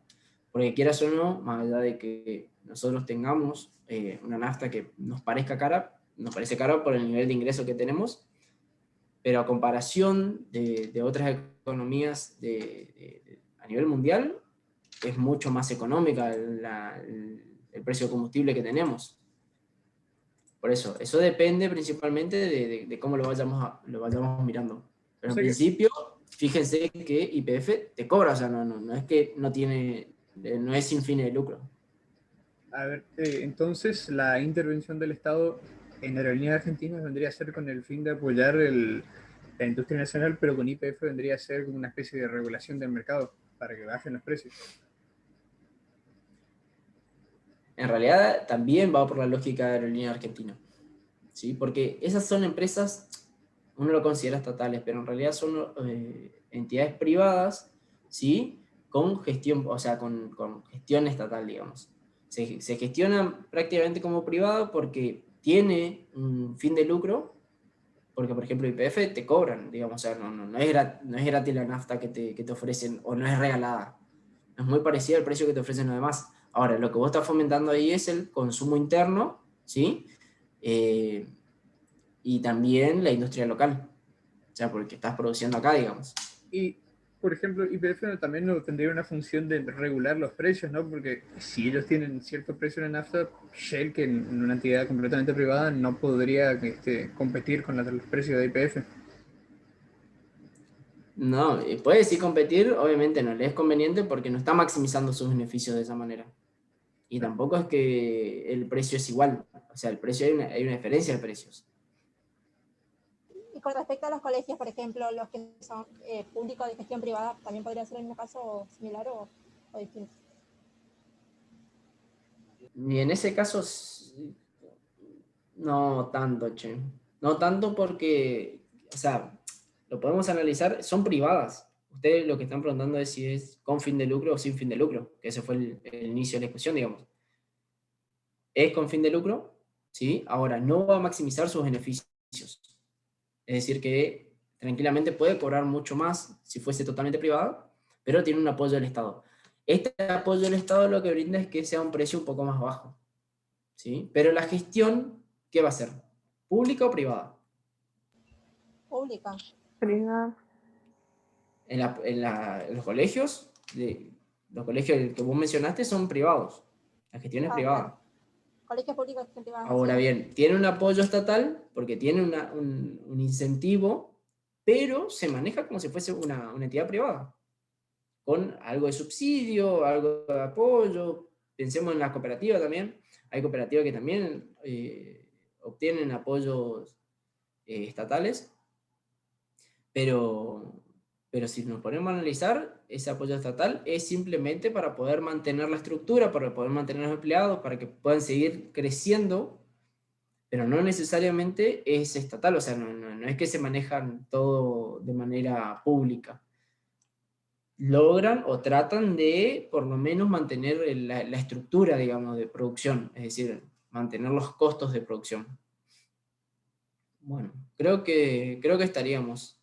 Porque quieras o no, más allá de que nosotros tengamos una nafta que nos parezca cara, nos parece cara por el nivel de ingreso que tenemos, pero a comparación de otras economías a nivel mundial, es mucho más económica el precio de combustible que tenemos. Por eso depende principalmente de cómo lo vayamos mirando. Pero en principio, fíjense que YPF te cobra, o sea, no es que no es sin fines de lucro. A ver, entonces la intervención del Estado en Aerolíneas Argentinas vendría a ser con el fin de apoyar la industria nacional, pero con YPF vendría a ser como una especie de regulación del mercado para que bajen los precios. En realidad también va por la lógica de Aerolíneas Argentinas, ¿sí? Porque esas son empresas, uno lo considera estatales, pero en realidad son entidades privadas, ¿sí? Con gestión, o sea, con gestión estatal, digamos. Se gestiona prácticamente como privado porque tiene un fin de lucro, porque por ejemplo YPF te cobran, digamos, o sea, no es gratis la nafta que te ofrecen, o no es regalada. Es muy parecida al precio que te ofrecen los demás. Ahora, lo que vos estás fomentando ahí es el consumo interno, ¿sí? Y también la industria local, o sea, porque estás produciendo acá, digamos. Y, por ejemplo, YPF también no tendría una función de regular los precios, ¿no? Porque si ellos tienen cierto precio en la nafta, Shell, que en una entidad completamente privada, no podría competir con los precios de YPF. No, puede sí competir, obviamente no le es conveniente porque no está maximizando sus beneficios de esa manera. Y tampoco es que el precio es igual, o sea, el precio hay una diferencia de precios. Y con respecto a los colegios, por ejemplo, los que son públicos de gestión privada, ¿también podría ser el mismo caso similar o distinto? Y en ese caso, no tanto, che. No tanto porque, o sea, lo podemos analizar, son privadas. Ustedes lo que están preguntando es si es con fin de lucro o sin fin de lucro, que ese fue el inicio de la discusión, digamos. Es con fin de lucro, ¿sí? Ahora, no va a maximizar sus beneficios. Es decir, que tranquilamente puede cobrar mucho más si fuese totalmente privado, pero tiene un apoyo del Estado. Este apoyo del Estado lo que brinda es que sea un precio un poco más bajo, ¿sí? Pero la gestión, ¿qué va a ser? ¿Pública o privada? Pública. Privada. En los colegios, los colegios que vos mencionaste son privados. La gestión es privada. Claro. Colegios públicos y privados. Ahora bien, tiene un apoyo estatal porque tiene un incentivo, pero se maneja como si fuese una entidad privada, con algo de subsidio, algo de apoyo. Pensemos en la cooperativa también. Hay cooperativas que también obtienen apoyos estatales, pero si nos ponemos a analizar, ese apoyo estatal es simplemente para poder mantener la estructura, para poder mantener a los empleados, para que puedan seguir creciendo, pero no necesariamente es estatal, o sea, no es que se manejan todo de manera pública. Logran o tratan de, por lo menos, mantener la estructura, digamos, de producción, es decir, mantener los costos de producción. Bueno, creo que estaríamos.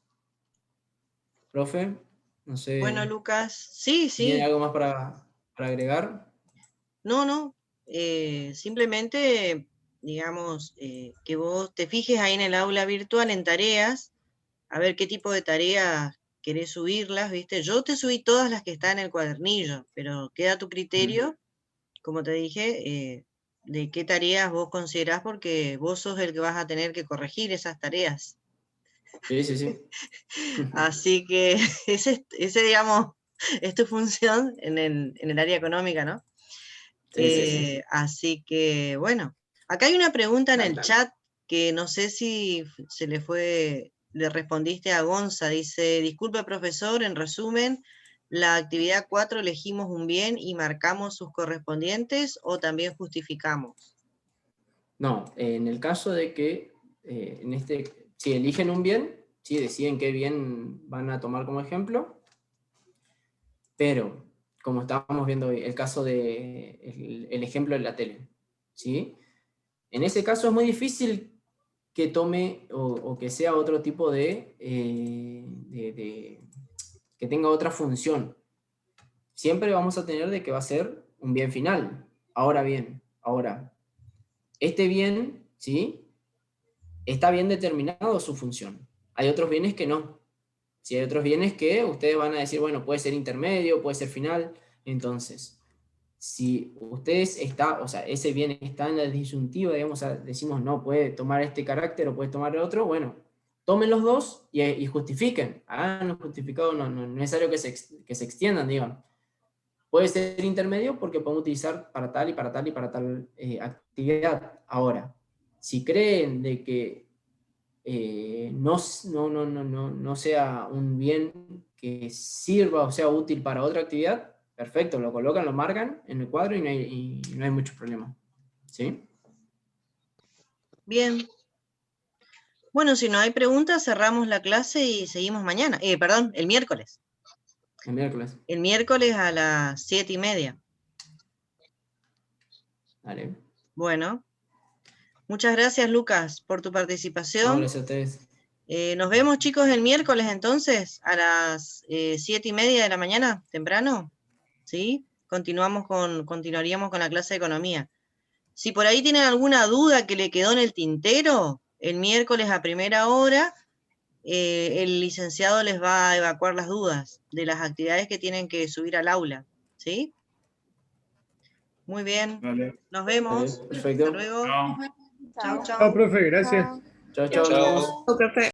Profe, no sé. Bueno, Lucas, sí. ¿Tiene algo más para agregar? No. Simplemente, digamos, que vos te fijes ahí en el aula virtual en tareas, a ver qué tipo de tareas querés subirlas, ¿viste? Yo te subí todas las que están en el cuadernillo, pero queda a tu criterio, como te dije, de qué tareas vos considerás, porque vos sos el que vas a tener que corregir esas tareas. Sí. Así que ese, digamos, es tu función en el área económica, ¿no? Sí. Así que, bueno, acá hay una pregunta en el chat que no sé si le respondiste a Gonza, dice, disculpe profesor, en resumen, ¿la actividad 4 elegimos un bien y marcamos sus correspondientes o también justificamos? No, en el caso de que, si eligen un bien, si deciden qué bien van a tomar como ejemplo, pero como estábamos viendo hoy, el caso de el ejemplo de la tele, ¿sí? En ese caso es muy difícil que tome o que sea otro tipo que tenga otra función. Siempre vamos a tener de que va a ser un bien final. Ahora, este bien, ¿sí? Está bien determinado su función. Hay otros bienes que no. Si hay otros bienes que ustedes van a decir, bueno, puede ser intermedio, puede ser final. Entonces, si ustedes ese bien está en la disyuntiva, digamos, decimos, no, puede tomar este carácter o puede tomar el otro, bueno, tomen los dos y justifiquen. Hagan un justificado, no es necesario que se extiendan, digan. Puede ser intermedio porque podemos utilizar para tal y para tal y para tal actividad. Ahora, si creen de que no sea un bien que sirva o sea útil para otra actividad, perfecto, lo colocan, lo marcan en el cuadro y no hay mucho problema. ¿Sí? Bien. Bueno, si no hay preguntas, cerramos la clase y seguimos mañana. Perdón, el miércoles. El miércoles. El miércoles a las 7:30. Vale. Bueno. Muchas gracias, Lucas, por tu participación. No, gracias a ustedes. Nos vemos, chicos, el miércoles, entonces, a las 7:30 de la mañana, temprano. ¿Sí? Continuaríamos con la clase de economía. Si por ahí tienen alguna duda que le quedó en el tintero, el miércoles a primera hora, el licenciado les va a evacuar las dudas de las actividades que tienen que subir al aula. ¿Sí? Muy bien. Vale. Nos vemos. Vale, perfecto. Hasta luego. Chao. Chao. Chao, profe, gracias. Chao. Chao, profe.